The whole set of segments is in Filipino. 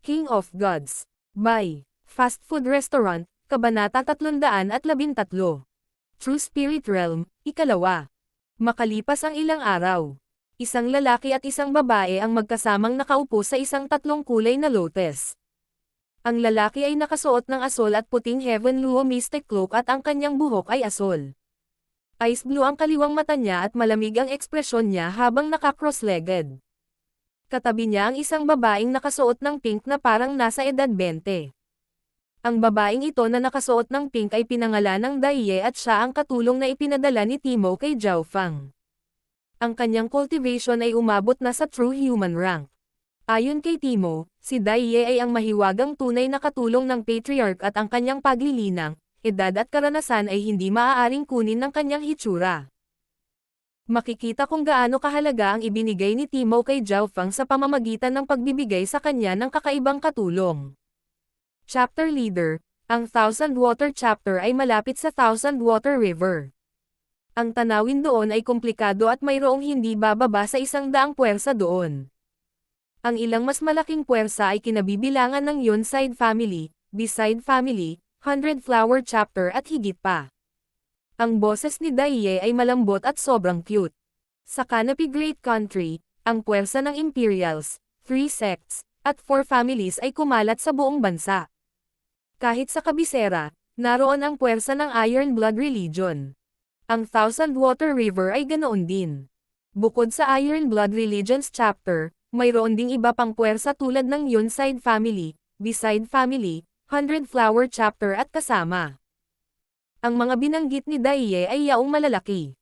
King of Gods. By Fast Food Restaurant, Kabanata 313. True Spirit Realm, ikalawa. Makalipas ang ilang araw, isang lalaki at isang babae ang magkasamang nakaupo sa isang tatlong kulay na lotus. Ang lalaki ay nakasuot ng asol at puting Heaven Luo Mystic Cloak at ang kanyang buhok ay asol. Ice blue ang kaliwang mata niya at malamig ang ekspresyon niya habang naka-cross-legged. Katabi niya ang isang babaeng nakasuot ng pink na parang nasa edad 20. Ang babaeng ito na nakasuot ng pink ay pinangalan ng Daiye at siya ang katulong na ipinadala ni Timo kay Zhao Fang. Ang kanyang cultivation ay umabot na sa true human rank. Ayon kay Timo, si Daiye ay ang mahiwagang tunay na katulong ng patriarch at ang kanyang paglilinang, edad at karanasan ay hindi maaaring kunin ng kanyang hitsura. Makikita kung gaano kahalaga ang ibinigay ni Timo kay Zhao Fang sa pamamagitan ng pagbibigay sa kanya ng kakaibang katulong. Chapter Leader, ang Thousand Water Chapter ay malapit sa Thousand Water River. Ang tanawin doon ay komplikado at mayroong hindi bababa sa 100 puwersa doon. Ang ilang mas malaking puwersa ay kinabibilangan ng Yonside Family, Beside Family, 100 Flower Chapter at higit pa. Ang boses ni Daiye ay malambot at sobrang cute. Sa Canopy Great Country, ang puwersa ng Imperials, 3 sects, at 4 families ay kumalat sa buong bansa. Kahit sa kabisera, naroon ang puwersa ng Iron Blood Religion. Ang Thousand Water River ay ganoon din. Bukod sa Iron Blood Religion's chapter, mayroon ding iba pang puwersa tulad ng Yonside Family, Beside Family, 100 Flower Chapter at kasama. Ang mga binanggit ni Daiye ay yaong malalaki.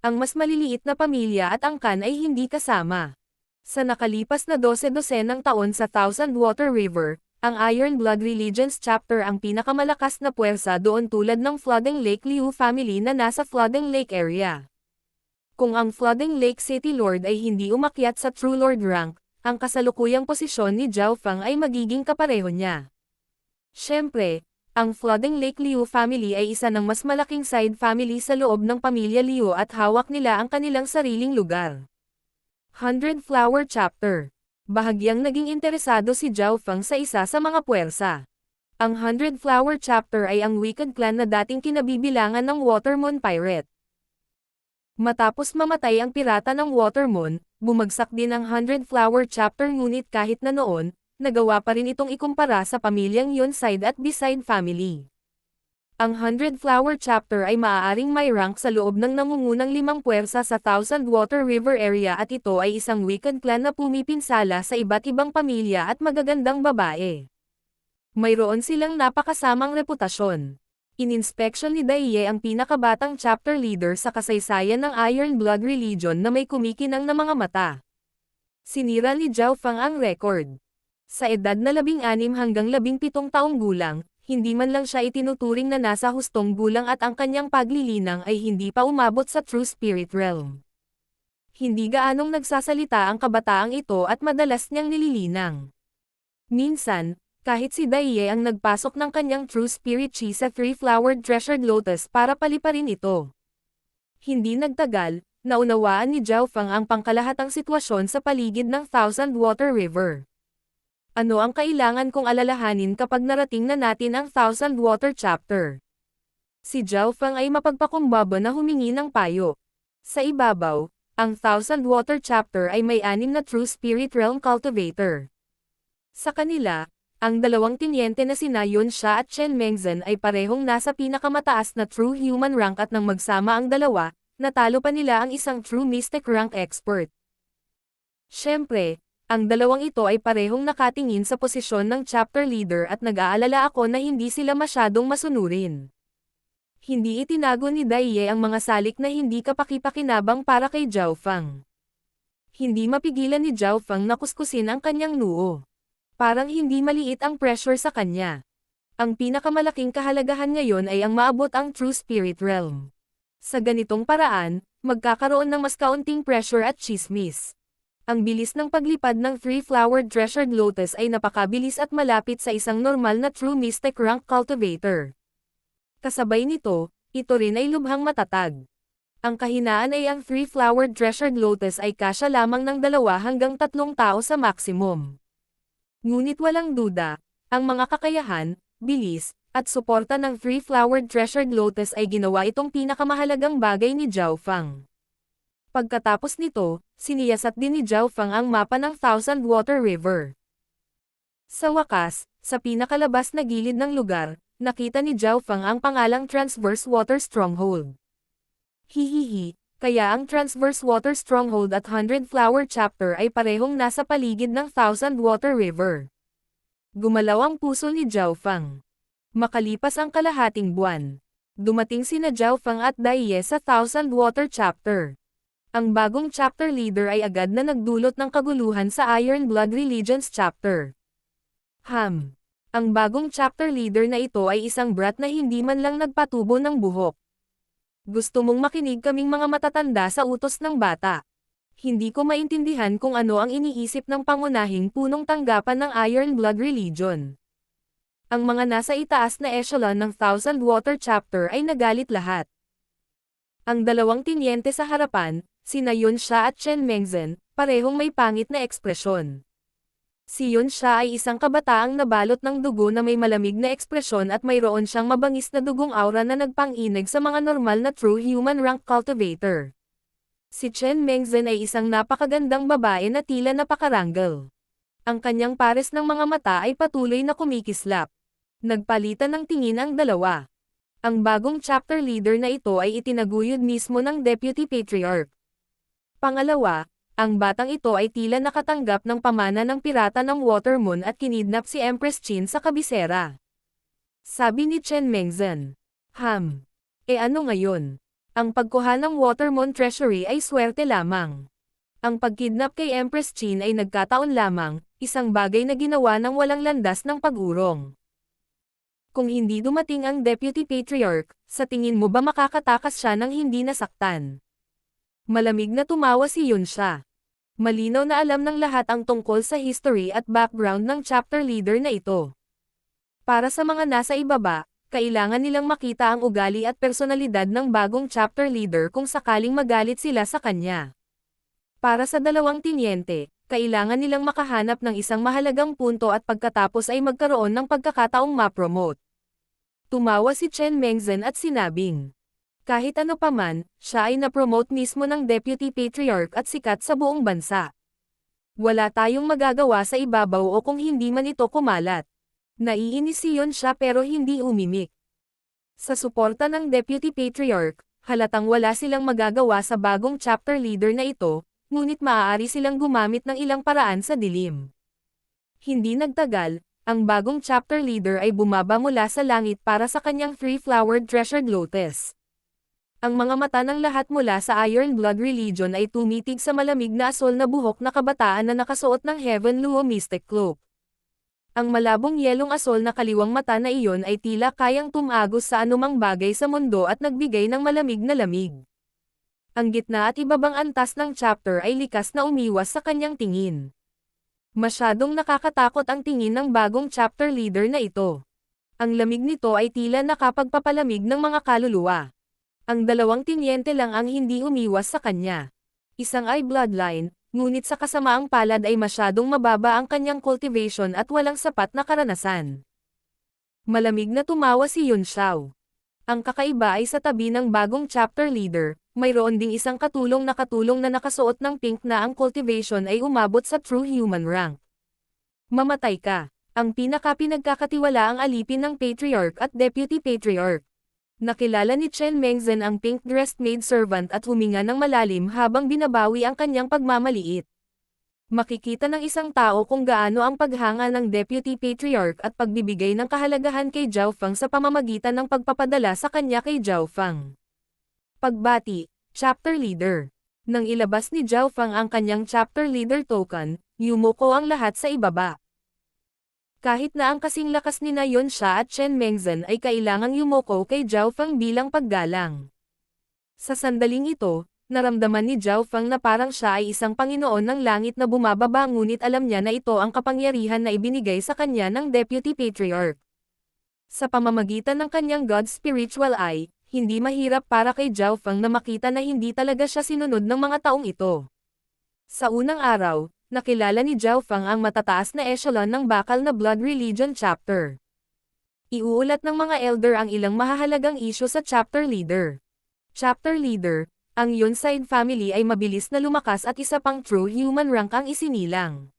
Ang mas maliliit na pamilya at angkan ay hindi kasama. Sa nakalipas na 12 taon sa Thousand Water River, ang Iron Blood Religion's chapter ang pinakamalakas na puwersa doon tulad ng Flooding Lake Liu family na nasa Flooding Lake area. Kung ang Flooding Lake City Lord ay hindi umakyat sa True Lord rank, ang kasalukuyang posisyon ni Zhao Fang ay magiging kapareho niya. Siyempre, ang Flooding Lake Liu family ay isa ng mas malaking side family sa loob ng pamilya Liu at hawak nila ang kanilang sariling lugar. 100 Flower Chapter. Bahagyang naging interesado si Zhao Fang sa isa sa mga puwersa. Ang 100 Flower Chapter ay ang wicked clan na dating kinabibilangan ng Watermoon Pirate. Matapos mamatay ang pirata ng Watermoon, bumagsak din ang 100 Flower Chapter ngunit kahit na noon, nagawa pa rin itong ikumpara sa pamilyang Yonside at Beside family. Ang 100 Flower Chapter ay maaaring may rank sa loob ng nangungunang 5 puwersa sa Thousand Water River area at ito ay isang wicked clan na pumipinsala sa iba't ibang pamilya at magagandang babae. Mayroon silang napakasamang reputasyon. Ininspeksyon ni Daiye ang pinakabatang chapter leader sa kasaysayan ng Iron Blood Religion na may kumikinang na mga mata. Sinira ni Zhao Fang ang record. Sa edad na 16 hanggang 17 taong gulang, hindi man lang siya itinuturing na nasa hustong gulang at ang kanyang paglilinang ay hindi pa umabot sa True Spirit Realm. Hindi gaanong nagsasalita ang kabataang ito at madalas niyang nililinang. Minsan, kahit si Daiye ang nagpasok ng kanyang True Spirit Chi sa 3-flowered Treasured Lotus para paliparin ito. Hindi nagtagal, naunawaan ni Zhao Fang ang pangkalahatang sitwasyon sa paligid ng Thousand Water River. Ano ang kailangan kong alalahanin kapag narating na natin ang Thousand Water Chapter? Si Zhao Fang ay mapagpakumbaba na humingi ng payo. Sa ibabaw, ang Thousand Water Chapter ay may 6 na True Spirit Realm Cultivator. Sa kanila, ang dalawang tinyente na sina Yonsha at Chen Mengzhen ay parehong nasa pinakamataas na True Human rank at nang magsama ang dalawa, natalo pa nila ang isang True Mystic rank expert. Siyempre, ang dalawang ito ay parehong nakatingin sa posisyon ng chapter leader at nag-aalala ako na hindi sila masyadong masunurin. Hindi itinago ni Daiye ang mga salik na hindi kapaki-pakinabang para kay Zhao Fang. Hindi mapigilan ni Zhao Fang na kuskusin ang kanyang noo. Parang hindi maliit ang pressure sa kanya. Ang pinakamalaking kahalagahan ngayon ay ang maabot ang True Spirit Realm. Sa ganitong paraan, magkakaroon ng mas kaunting pressure at chismis. Ang bilis ng paglipad ng 3-flowered Treasured Lotus ay napakabilis at malapit sa isang normal na True Mystic rank cultivator. Kasabay nito, ito rin ay lubhang matatag. Ang kahinaan ay ang 3-flowered Treasured Lotus ay kasya lamang ng 2 hanggang 3 tao sa maximum. Ngunit walang duda, ang mga kakayahan, bilis, at suporta ng Three-Flowered Treasured Lotus ay ginawa itong pinakamahalagang bagay ni Zhao Fang. Pagkatapos nito, siniyasat din ni Zhao Fang ang mapa ng Thousand Water River. Sa wakas, sa pinakalabas na gilid ng lugar, nakita ni Zhao Fang ang pangalang Transverse Water Stronghold. Hihihi, kaya ang Transverse Water Stronghold at Hundred Flower Chapter ay parehong nasa paligid ng Thousand Water River. Gumalaw ang puso ni Zhao Fang. Makalipas ang kalahating buwan, dumating sina Zhao Fang at Dai Ye sa Thousand Water Chapter. Ang bagong chapter leader ay agad na nagdulot ng kaguluhan sa Iron Blood Religions Chapter. Ang bagong chapter leader na ito ay isang brat na hindi man lang nagpatubo ng buhok. Gusto mong makinig kaming mga matatanda sa utos ng bata. Hindi ko maintindihan kung ano ang iniisip ng pangunahing punong tanggapan ng Iron Blood Religion. Ang mga nasa itaas na echelon ng Thousand Water Chapter ay nagalit lahat. Ang dalawang tinyente sa harapan, sina Yun Sha at Chen Mengzhen, parehong may pangit na ekspresyon. Si Yun Sha ay isang kabataang nabalot ng dugo na may malamig na ekspresyon at mayroon siyang mabangis na dugong aura na nagpang-inig sa mga normal na true human rank cultivator. Si Chen Mengzhen ay isang napakagandang babae na tila napakaranggal. Ang kanyang pares ng mga mata ay patuloy na kumikislap. Nagpalitan ng tingin ang dalawa. Ang bagong chapter leader na ito ay itinaguyod mismo ng Deputy Patriarch. Pangalawa, ang batang ito ay tila nakatanggap ng pamana ng pirata ng Water Moon at kinidnap si Empress Qin sa kabisera. Sabi ni Chen Mengzhen. Ano ngayon? Ang pagkuha ng Water Moon Treasury ay swerte lamang. Ang pagkidnap kay Empress Qin ay nagkataon lamang, isang bagay na ginawa ng walang landas ng pag-urong. Kung hindi dumating ang Deputy Patriarch, sa tingin mo ba makakatakas siya ng hindi nasaktan? Malamig na tumawa si Yun Sha. Malinaw na alam ng lahat ang tungkol sa history at background ng chapter leader na ito. Para sa mga nasa ibaba, kailangan nilang makita ang ugali at personalidad ng bagong chapter leader kung sakaling magalit sila sa kanya. Para sa dalawang tinyente, kailangan nilang makahanap ng isang mahalagang punto at pagkatapos ay magkaroon ng pagkakataong ma-promote. Tumawa si Chen Mengzhen at sinabing, kahit ano paman, siya ay na-promote mismo ng Deputy Patriarch at sikat sa buong bansa. Wala tayong magagawa sa ibabaw o kung hindi man ito kumalat. Naiinis si Yun Sha pero hindi umimik. Sa suporta ng Deputy Patriarch, halatang wala silang magagawa sa bagong chapter leader na ito, ngunit maaari silang gumamit ng ilang paraan sa dilim. Hindi nagtagal, ang bagong chapter leader ay bumaba mula sa langit para sa kanyang Three-Flowered Treasured Lotus. Ang mga mata ng lahat mula sa Iron Blood Religion ay tumitig sa malamig na asol na buhok na kabataan na nakasuot ng Heaven Luo Mystic Cloak. Ang malabong yelong asol na kaliwang mata na iyon ay tila kayang tumagos sa anumang bagay sa mundo at nagbigay ng malamig na lamig. Ang gitna at ibabang antas ng chapter ay likas na umiwas sa kanyang tingin. Masyadong nakakatakot ang tingin ng bagong chapter leader na ito. Ang lamig nito ay tila nakapagpapalamig ng mga kaluluwa. Ang dalawang tinyente lang ang hindi umiwas sa kanya. Isang ay bloodline, ngunit sa kasamaang palad ay masyadong mababa ang kanyang cultivation at walang sapat na karanasan. Malamig na tumawa si Yun Xiao. Ang kakaiba ay sa tabi ng bagong chapter leader, mayroon ding isang katulong na nakasuot ng pink na ang cultivation ay umabot sa true human rank. Mamatay ka. Ang pinagkakatiwala ang alipin ng Patriarch at Deputy Patriarch. Nakilala ni Chen Mengzhen ang pink-dressed maidservant at huminga ng malalim habang binabawi ang kanyang pagmamaliit. Makikita ng isang tao kung gaano ang paghanga ng Deputy Patriarch at pagbibigay ng kahalagahan kay Zhao Fang sa pamamagitan ng pagpapadala sa kanya kay Zhao Fang. Pagbati, Chapter Leader. Nang ilabas ni Zhao Fang ang kanyang Chapter Leader token, yumuko ang lahat sa ibaba. Kahit na ang kasing lakas ni Yun Sha at Chen Mengzhen ay kailangang yumoko kay Zhao Fang bilang paggalang. Sa sandaling ito, naramdaman ni Zhao Fang na parang siya ay isang Panginoon ng langit na bumababa ngunit alam niya na ito ang kapangyarihan na ibinigay sa kanya ng Deputy Patriarch. Sa pamamagitan ng kanyang God Spiritual Eye, hindi mahirap para kay Zhao Fang na makita na hindi talaga siya sinunod ng mga taong ito. Sa unang araw, nakilala ni Zhao Fang ang matataas na echelon ng bakal na Blood Religion Chapter. Iuulat ng mga elder ang ilang mahahalagang isyu sa Chapter Leader. Chapter Leader, ang Yonside family ay mabilis na lumakas at isa pang true human rank ang isinilang.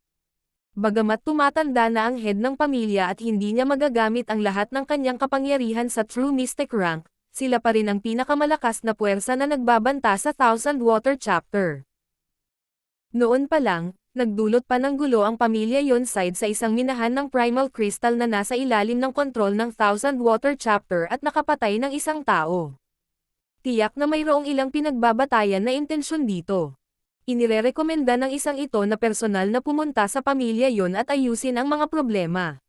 Bagamat tumatanda na ang head ng pamilya at hindi niya magagamit ang lahat ng kanyang kapangyarihan sa true mystic rank, sila pa rin ang pinakamalakas na puwersa na nagbabanta sa Thousand Water Chapter. Noon pa lang, nagdulot pa ng gulo ang pamilya Yonside sa isang minahan ng Primal Crystal na nasa ilalim ng kontrol ng Thousand Water Chapter at nakapatay ng isang tao. Tiyak na mayroong ilang pinagbabatayan na intensyon dito. Inirerekomenda ng isang ito na personal na pumunta sa pamilya yon at ayusin ang mga problema.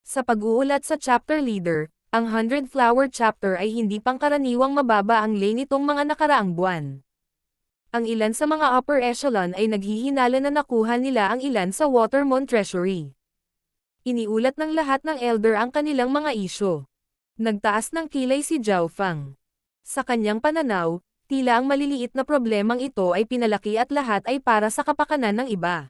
Sa pag-uulat sa Chapter Leader, ang 100 Flower Chapter ay hindi pangkaraniwang mababa ang lane nitong mga nakaraang buwan. Ang ilan sa mga upper echelon ay naghihinala na nakuha nila ang ilan sa Watermon Treasury. Iniulat ng lahat ng elder ang kanilang mga isyu. Nagtaas ng kilay si Zhao Fang. Sa kanyang pananaw, tila ang maliliit na problemang ito ay pinalaki at lahat ay para sa kapakanan ng iba.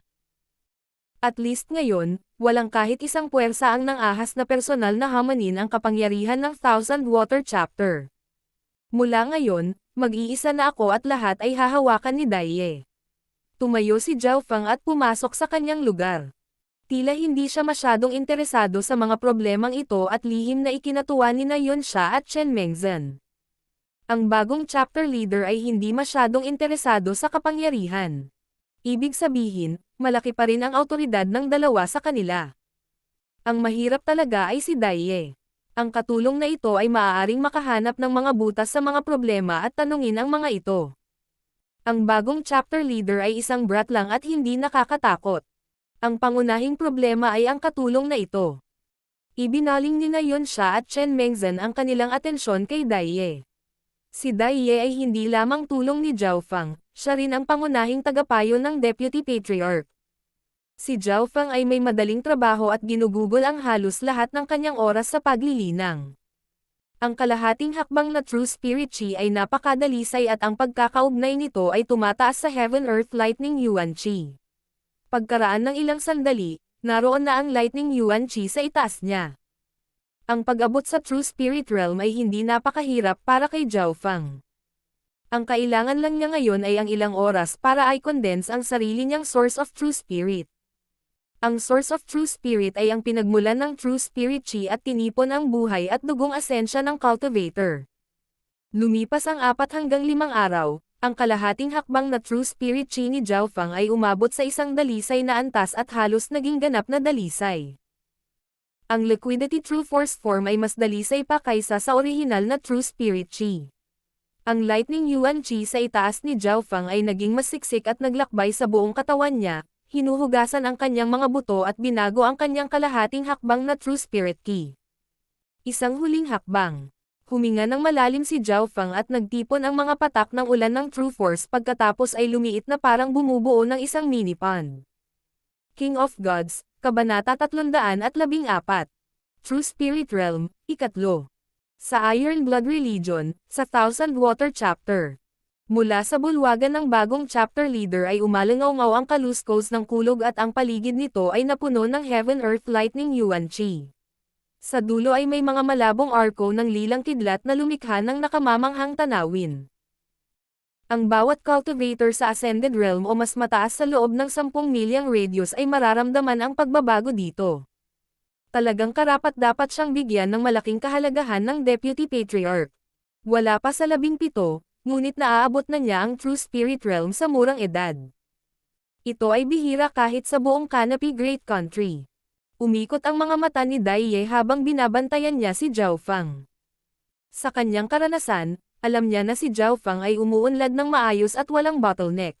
At least ngayon, walang kahit isang puwersa ang nang-ahas na personal na hamanin ang kapangyarihan ng Thousand Water Chapter. Mula ngayon, mag-iisa na ako at lahat ay hahawakan ni Daiye. Tumayo si Zhao Fang at pumasok sa kanyang lugar. Tila hindi siya masyadong interesado sa mga problemang ito at lihim na ikinatuwa ni na Yonsha at Chen Mengzhen. Ang bagong chapter leader ay hindi masyadong interesado sa kapangyarihan. Ibig sabihin, malaki pa rin ang awtoridad ng dalawa sa kanila. Ang mahirap talaga ay si Daiye. Ang katulong na ito ay maaaring makahanap ng mga butas sa mga problema at tanungin ang mga ito. Ang bagong chapter leader ay isang brat lang at hindi nakakatakot. Ang pangunahing problema ay ang katulong na ito. Ibinaling ni na Yonsha at Chen Mengzhen ang kanilang atensyon kay Daiye. Si Daiye ay hindi lamang tulong ni Zhao Fang, siya rin ang pangunahing tagapayo ng Deputy Patriarch. Si Zhao Fang ay may madaling trabaho at ginugugol ang halos lahat ng kanyang oras sa paglilinang. Ang kalahating hakbang na True Spirit Chi ay napakadalisay at ang pagkakaugnay nito ay tumataas sa Heaven Earth Lightning Yuan Chi. Pagkaraan ng ilang sandali, naroon na ang Lightning Yuan Chi sa itaas niya. Ang pag-abot sa True Spirit Realm ay hindi napakahirap para kay Zhao Fang. Ang kailangan lang niya ngayon ay ang ilang oras para i-condense ang sarili niyang Source of True Spirit. Ang Source of True Spirit ay ang pinagmulan ng True Spirit Chi at tinipon ang buhay at dugong asensya ng Cultivator. Lumipas ang 4 hanggang 5 araw, ang kalahating hakbang na True Spirit Chi ni Zhao Fang ay umabot sa isang dalisay na antas at halos naging ganap na dalisay. Ang Liquidity True Force form ay mas dalisay pa kaysa sa orihinal na True Spirit Chi. Ang Lightning Yuan Chi sa itaas ni Zhao Fang ay naging mas siksik at naglakbay sa buong katawan niya, hinuhugasan ang kanyang mga buto at binago ang kanyang kalahating hakbang na True Spirit Ki. Isang huling hakbang. Huminga ng malalim si Zhao Fang at nagtipon ang mga patak ng ulan ng True Force pagkatapos ay lumiit na parang bumubuo ng isang mini pond. King of Gods, Kabanata 314. True Spirit Realm, ikatlo. Sa Iron Blood Religion, sa Thousand Water Chapter. Mula sa bulwagan ng bagong chapter leader ay umalangaw-ngaw ang kaluskos ng kulog at ang paligid nito ay napuno ng Heaven Earth Lightning Yuan Chi. Sa dulo ay may mga malabong arko ng lilang kidlat na lumikha ng nakamamanghang tanawin. Ang bawat cultivator sa Ascended Realm o mas mataas sa loob ng 10 milyang radius ay mararamdaman ang pagbabago dito. Talagang karapat-dapat siyang bigyan ng malaking kahalagahan ng Deputy Patriarch. Wala pa sa 17, ngunit naaabot na niya ang True Spirit Realm sa murang edad. Ito ay bihira kahit sa buong Canopy Great Country. Umikot ang mga mata ni Daiye habang binabantayan niya si Zhao Fang. Sa kanyang karanasan, alam niya na si Zhao Fang ay umuunlad ng maayos at walang bottleneck.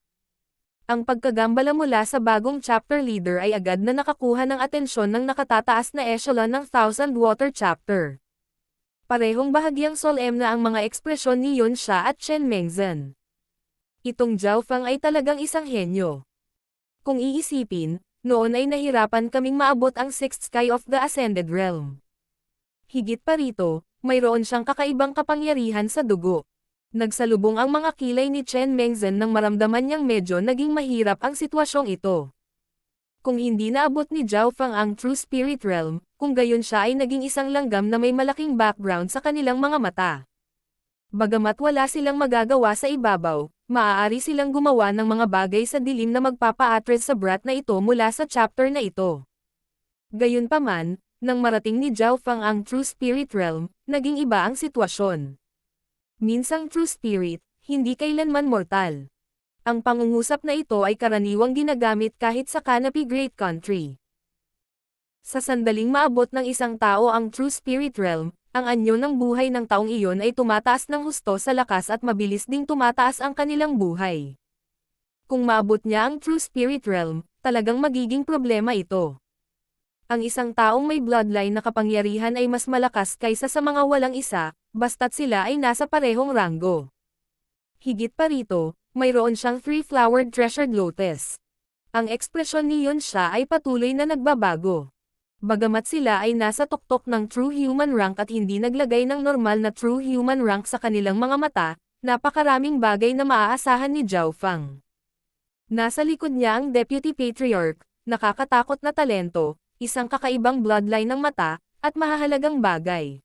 Ang pagkagambala mula sa bagong chapter leader ay agad na nakakuha ng atensyon ng nakatataas na echelon ng Thousand Water Chapter. Parehong bahagyang solemn na ang mga ekspresyon ni Yonsha at Chen Mengzhen. Itong Zhao Fang ay talagang isang henyo. Kung iisipin, noon ay nahirapan kaming maabot ang 6th sky of the Ascended Realm. Higit pa rito, mayroon siyang kakaibang kapangyarihan sa dugo. Nagsalubong ang mga kilay ni Chen Mengzhen nang maramdaman niyang medyo naging mahirap ang sitwasyong ito. Kung hindi naabot ni Zhao Fang ang True Spirit Realm, kung gayon siya ay naging isang langgam na may malaking background sa kanilang mga mata. Bagamat wala silang magagawa sa ibabaw, maaari silang gumawa ng mga bagay sa dilim na magpapa-atres sa brat na ito mula sa chapter na ito. Gayunpaman, nang marating ni Zhao Fang ang True Spirit Realm, naging iba ang sitwasyon. Minsang True Spirit, hindi kailanman mortal. Ang pangungusap na ito ay karaniwang ginagamit kahit sa Canopy Great Country. Sa sandaling maabot ng isang tao ang True Spirit Realm, ang anyo ng buhay ng taong iyon ay tumataas ng husto sa lakas at mabilis ding tumataas ang kanilang buhay. Kung maabot niya ang True Spirit Realm, talagang magiging problema ito. Ang isang taong may bloodline na kapangyarihan ay mas malakas kaysa sa mga walang isa, basta't sila ay nasa parehong ranggo. Higit pa rito, mayroon siyang three-flowered treasured lotus. Ang ekspresyon ni Yunsha ay patuloy na nagbabago. Bagamat sila ay nasa tuktok ng true human rank at hindi naglagay ng normal na true human rank sa kanilang mga mata, napakaraming bagay na maaasahan ni Zhao Fang. Nasa likod niya ang Deputy Patriarch, nakakatakot na talento, isang kakaibang bloodline ng mata, at mahahalagang bagay.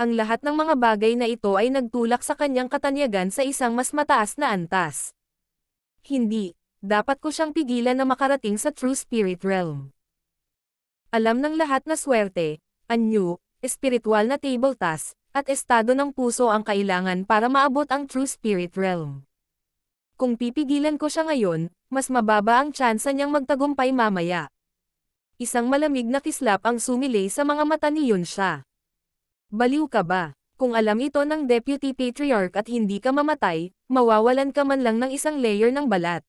Ang lahat ng mga bagay na ito ay nagtulak sa kanyang katanyagan sa isang mas mataas na antas. Hindi, dapat ko siyang pigilan na makarating sa True Spirit Realm. Alam ng lahat na swerte, anyo, espiritual na table task, at estado ng puso ang kailangan para maabot ang True Spirit Realm. Kung pipigilan ko siya ngayon, mas mababa ang tsansa niyang magtagumpay mamaya. Isang malamig na kislap ang sumilay sa mga mata ni Yunsha. Baliw ka ba? Kung alam ito ng Deputy Patriarch at hindi ka mamatay, mawawalan ka man lang ng isang layer ng balat.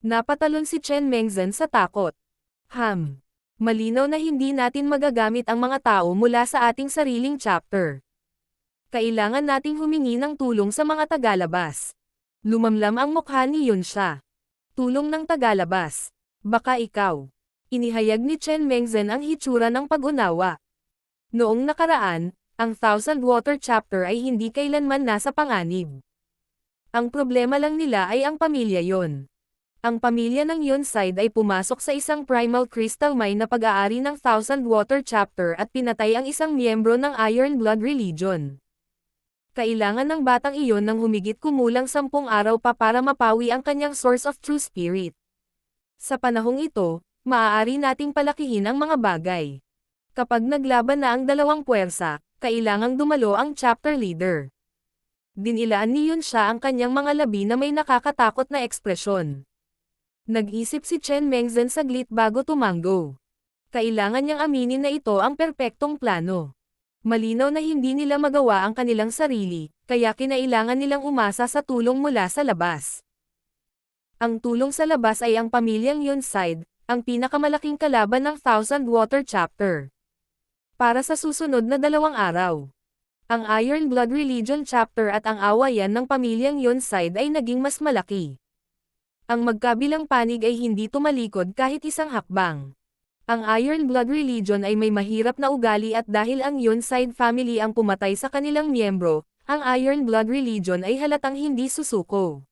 Napatalon si Chen Mengzhen sa takot. Malinaw na hindi natin magagamit ang mga tao mula sa ating sariling chapter. Kailangan nating humingi ng tulong sa mga tagalabas. Lumamlam ang mukha ni Yunsha. Tulong ng tagalabas. Baka ikaw. Inihayag ni Chen Mengzhen ang hitsura ng pag-unawa. Noong nakaraan, ang Thousand Water Chapter ay hindi kailanman nasa panganib. Ang problema lang nila ay ang pamilya yon. Ang pamilya ng Yonside ay pumasok sa isang primal crystal mine na pag-aari ng Thousand Water Chapter at pinatay ang isang miyembro ng Iron Blood Religion. Kailangan ng batang iyon ng humigit kumulang 10 araw pa para mapawi ang kanyang source of true spirit. Sa panahong ito, maaari nating palakihin ang mga bagay. Kapag naglaban na ang dalawang puwersa, kailangang dumalo ang chapter leader. Dinilaan ni Yunsha ang kanyang mga labi na may nakakatakot na ekspresyon. Nag-isip si Chen Mengzhen saglit bago tumango. Kailangan niyang aminin na ito ang perpektong plano. Malinaw na hindi nila magawa ang kanilang sarili, kaya kinailangan nilang umasa sa tulong mula sa labas. Ang tulong sa labas ay ang pamilyang Yonside, ang pinakamalaking kalaban ng Thousand Water Chapter. Para sa susunod na 2 araw, ang Iron Blood Religion Chapter at ang awayan ng pamilyang Yonside ay naging mas malaki. Ang magkabilang panig ay hindi tumalikod kahit isang hakbang. Ang Iron Blood Religion ay may mahirap na ugali at dahil ang Yonside family ang pumatay sa kanilang miyembro, ang Iron Blood Religion ay halatang hindi susuko.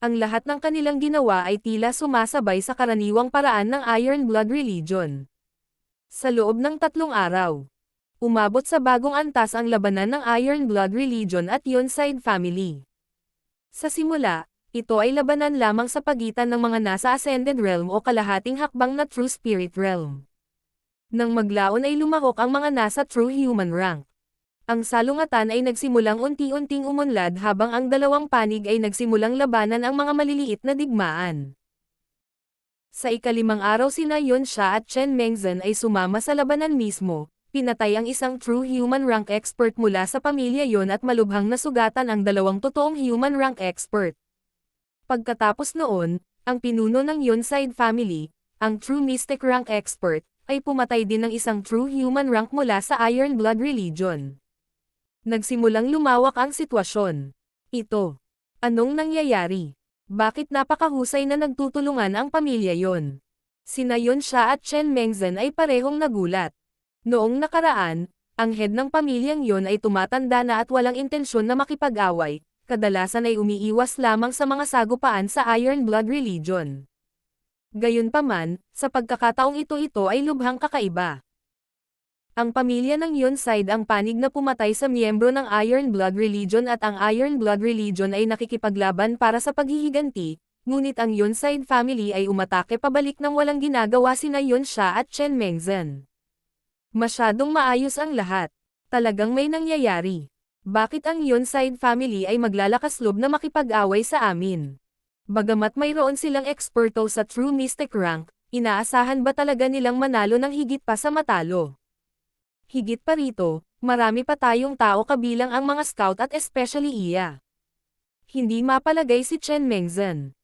Ang lahat ng kanilang ginawa ay tila sumasabay sa karaniwang paraan ng Iron Blood Religion. Sa loob ng 3 araw, umabot sa bagong antas ang labanan ng Iron Blood Religion at Yonside family. Sa simula, ito ay labanan lamang sa pagitan ng mga nasa Ascended Realm o kalahating hakbang na True Spirit Realm. Nang maglaon ay lumahok ang mga nasa True Human Rank. Ang salungatan ay nagsimulang unti-unting umunlad habang ang dalawang panig ay nagsimulang labanan ang mga maliliit na digmaan. Sa ika-5 araw sina Yunsha at Chen Mengzhen ay sumama sa labanan mismo, pinatay ang isang True Human Rank expert mula sa pamilya yon at malubhang nasugatan ang 2 totoong Human Rank expert. Pagkatapos noon, ang pinuno ng Yonside family, ang True Mystic Rank expert, ay pumatay din ng isang True Human Rank mula sa Iron Blood Religion. Nagsimulang lumawak ang sitwasyon. Anong nangyayari? Bakit napakahusay na nagtutulungan ang pamilya yon? Sina Yunsha at Chen Mengzhen ay parehong nagulat. Noong nakaraan, ang head ng pamilyang yon ay tumatanda na at walang intensyon na makipag-away, kadalasan ay umiiwas lamang sa mga sagupaan sa Iron Blood Religion. Gayunpaman, sa pagkakataong ito ay lubhang kakaiba. Ang pamilya ng Yonside ang panig na pumatay sa miyembro ng Iron Blood Religion at ang Iron Blood Religion ay nakikipaglaban para sa paghihiganti, ngunit ang Yonside family ay umatake pabalik nang walang ginagawa sina Yonsha at Chen Mengzhen. Masyadong maayos ang lahat. Talagang may nangyayari. Bakit ang Yonside family ay maglalakas loob na makipag-away sa amin? Bagamat mayroon silang eksperto sa True Mystic rank, inaasahan ba talaga nilang manalo ng higit pa sa matalo? Higit pa rito, marami pa tayong tao kabilang ang mga scout at especially Iya. Hindi mapalagay si Chen Mengzhen.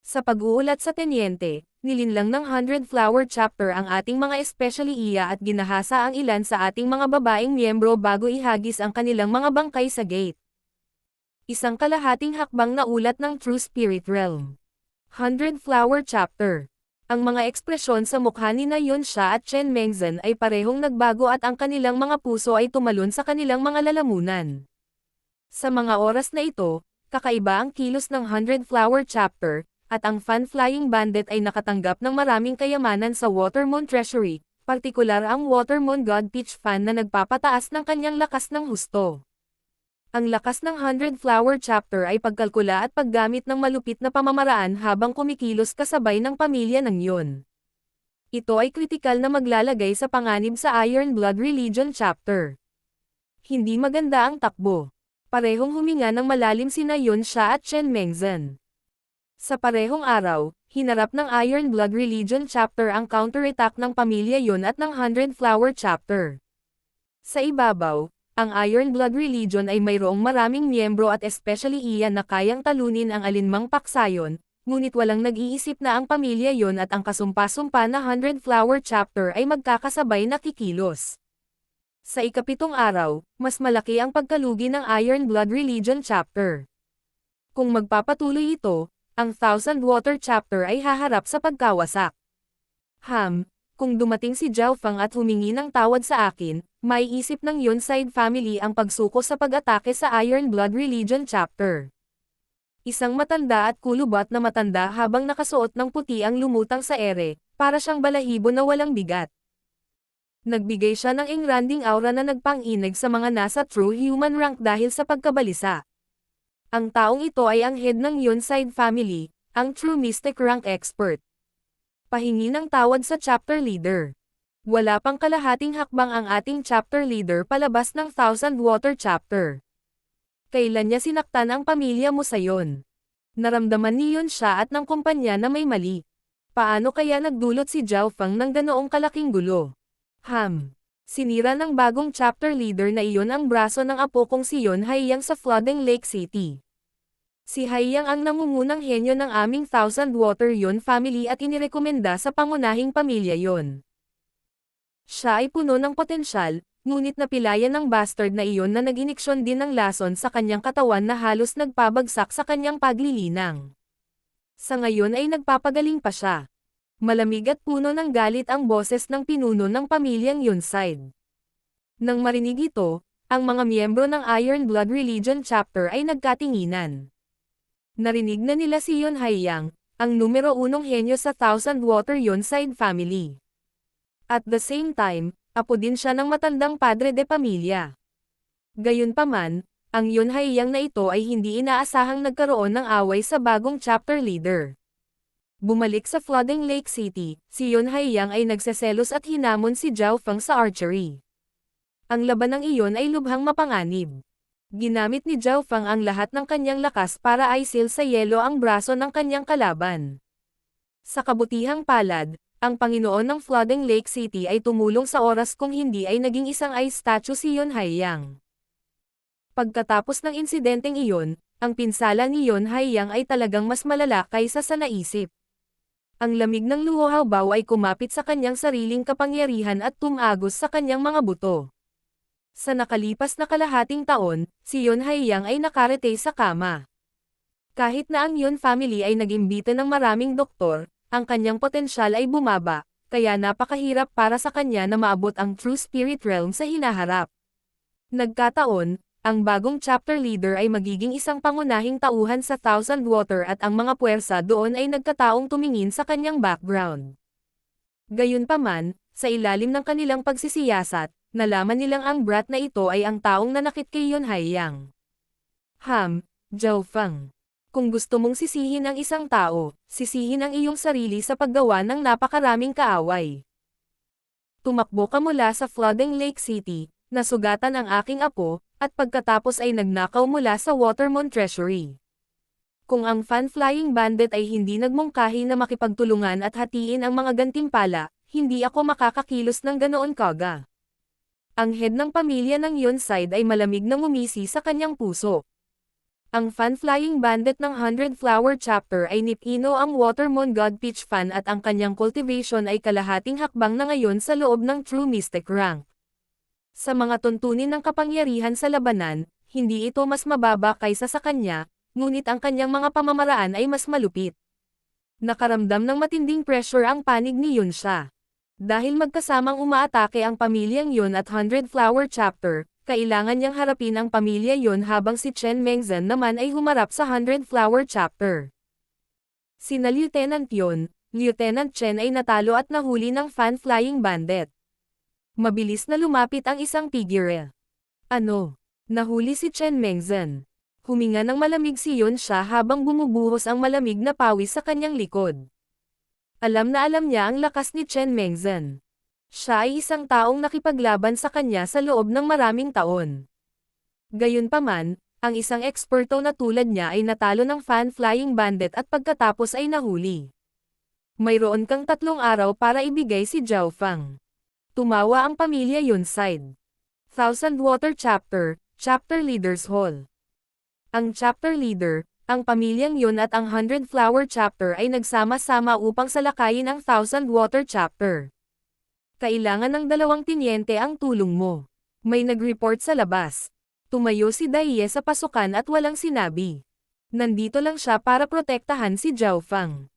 Sa pag-uulat sa tenyente, nilinlang ng 100 Flower Chapter ang ating mga especially Iya at ginahasa ang ilan sa ating mga babaeng miyembro bago ihagis ang kanilang mga bangkay sa gate. Isang kalahating hakbang na ulat ng True Spirit Realm. 100 Flower Chapter. Ang mga ekspresyon sa mukha ni na Yonsha at Chen Mengzhen ay parehong nagbago at ang kanilang mga puso ay tumalon sa kanilang mga lalamunan. Sa mga oras na ito, kakaiba ang kilos ng 100 Flower Chapter, at ang Fan-Flying Bandit ay nakatanggap ng maraming kayamanan sa Watermoon Treasury, partikular ang Watermoon God Peach Fan na nagpapataas ng kanyang lakas ng husto. Ang lakas ng 100 Flower Chapter ay pagkalkula at paggamit ng malupit na pamamaraan habang kumikilos kasabay ng pamilya ng Yon. Ito ay kritikal na maglalagay sa panganib sa Iron Blood Religion Chapter. Hindi maganda ang takbo. Parehong huminga ng malalim sina Yonsha at Chen Mengzhen. Sa parehong araw, hinarap ng Iron Blood Religion Chapter ang counterattack ng pamilya Yon at ng 100 Flower Chapter. Sa ibabaw, ang Iron Blood Religion ay mayroong maraming miyembro at especially iyan na kayang talunin ang alinmang paksayon, ngunit walang nag-iisip na ang pamilya Yon at ang kasumpa-sumpa na 100 Flower Chapter ay magkakasabay na kikilos. Sa ikapitong araw, mas malaki ang pagkalugi ng Iron Blood Religion Chapter. Kung magpapatuloy ito, ang Thousand Water Chapter ay haharap sa pagkawasak. Kung dumating si Zhao Feng at humingi ng tawad sa akin, may isip ng Yonside family ang pagsuko sa pag-atake sa Iron Blood Religion Chapter. Isang matanda at kulubat na matanda habang nakasuot ng puti ang lumutang sa ere, para siyang balahibo na walang bigat. Nagbigay siya ng engranding aura na nagpang-inig sa mga nasa True Human rank dahil sa pagkabalisa. Ang taong ito ay ang head ng Yonside family, ang True Mystic rank expert. Pahingi ng tawad sa chapter leader. Wala pang kalahating hakbang ang ating chapter leader palabas ng Thousand Water Chapter. Kailan niya sinaktan ang pamilya mo sa yon? Naramdaman ni Yonsha at ng kumpanya na may mali. Paano kaya nagdulot si Zhao Feng ng ganoong kalaking gulo? Sinira ng bagong chapter leader na iyon ang braso ng apo kong si Yon Haiyang sa Flooding Lake City. Si Haiyang ang nangungunang henyo ng aming Thousand Water Yon family at inirekomenda sa pangunahing pamilya Yon. Siya ay puno ng potensyal, ngunit napilayan ng bastard na iyon na nag-iniksyon din ng lason sa kanyang katawan na halos nagpabagsak sa kanyang paglilinang. Sa ngayon ay nagpapagaling pa siya. Malamig at puno ng galit ang boses ng pinuno ng pamilyang Yonside. Nang marinig ito, ang mga miyembro ng Iron Blood Religion Chapter ay nagkatinginan. Narinig na nila si Yon Haiyang, ang numero 1 henyo sa Thousand Water Yonside family. At the same time, apo din siya ng matandang padre de pamilya. Gayunpaman, ang Yon Haiyang na ito ay hindi inaasahang nagkaroon ng away sa bagong chapter leader. Bumalik sa Flooding Lake City, si Yon Haiyang ay nagseselos at hinamon si Zhao Feng sa archery. Ang labanang iyon ay lubhang mapanganib. Ginamit ni Zhao Feng ang lahat ng kanyang lakas para aisil sa yelo ang braso ng kanyang kalaban. Sa kabutihang palad, ang Panginoon ng Flooding Lake City ay tumulong sa oras kung hindi ay naging isang ice statue si Yon Haiyang. Pagkatapos ng insidenteng iyon, ang pinsala ni Yon Haiyang ay talagang mas malala kaysa sa naisip. Ang lamig ng Luo Haobao ay kumapit sa kanyang sariling kapangyarihan at tumagos sa kanyang mga buto. Sa nakalipas na kalahating taon, si Yon Haiyang ay nakarete sa kama. Kahit na ang Yon family ay nag-imbita ng maraming doktor, ang kanyang potensyal ay bumaba, kaya napakahirap para sa kanya na maabot ang True Spirit Realm sa hinaharap. Nagkataon, Ang bagong chapter leader ay magiging isang pangunahing tauhan sa Thousand Water at ang mga puwersa doon ay nagkataong tumingin sa kanyang background. Gayunpaman, sa ilalim ng kanilang pagsisiyasat, nalaman nilang ang brat na ito ay ang taong nanakit kay Yun Haiyang. Zhao Feng. Kung gusto mong sisihin ang isang tao, sisihin ang iyong sarili sa paggawa ng napakaraming kaaway. Tumakbo ka mula sa flooding Lake City, nasugatan ang aking apo, at pagkatapos ay nagnakaw mula sa Watermoon Treasury. Kung ang fan-flying bandit ay hindi nagmungkahi na makipagtulungan at hatiin ang mga gantimpala, hindi ako makakakilos ng ganoon kaga. Ang head ng pamilya ng Yonside ay malamig na ngumisi sa kanyang puso. Ang fan-flying bandit ng 100 Flower Chapter ay nipino ang Watermoon God Peach Fan at ang kanyang cultivation ay kalahating hakbang na ngayon sa loob ng True Mystic rank. Sa mga tuntunin ng kapangyarihan sa labanan, hindi ito mas mababa kaysa sa kanya, ngunit ang kanyang mga pamamaraan ay mas malupit. Nakaramdam ng matinding pressure ang panig ni Yun siya. Dahil magkasamang umaatake ang pamilyang Yun at 100 Flower Chapter, kailangan niyang harapin ang pamilya Yun habang si Chen Mengzhen naman ay humarap sa 100 Flower Chapter. Sina Lieutenant Yun, Lieutenant Chen ay natalo at nahuli ng fan-flying bandit. Mabilis na lumapit ang isang figure. Nahuli si Chen Mengzhen. Huminga ng malamig si Yun siya habang bumubuhos ang malamig na pawis sa kanyang likod. Alam na alam niya ang lakas ni Chen Mengzhen. Siya ay isang taong nakipaglaban sa kanya sa loob ng maraming taon. Gayunpaman, ang isang eksperto na tulad niya ay natalo ng fan-flying bandit at pagkatapos ay nahuli. Mayroon kang 3 araw para ibigay si Zhao Feng. Tumawa ang pamilya Yonside. Thousand Water Chapter, Chapter Leaders Hall. Ang chapter leader, ang pamilyang Yun at ang 100 Flower Chapter ay nagsama-sama upang salakayin ang Thousand Water Chapter. Kailangan ng 2 tinyente ang tulong mo. May nag-report sa labas. Tumayo si Daiye sa pasukan at walang sinabi. Nandito lang siya para protektahan si Zhao Feng.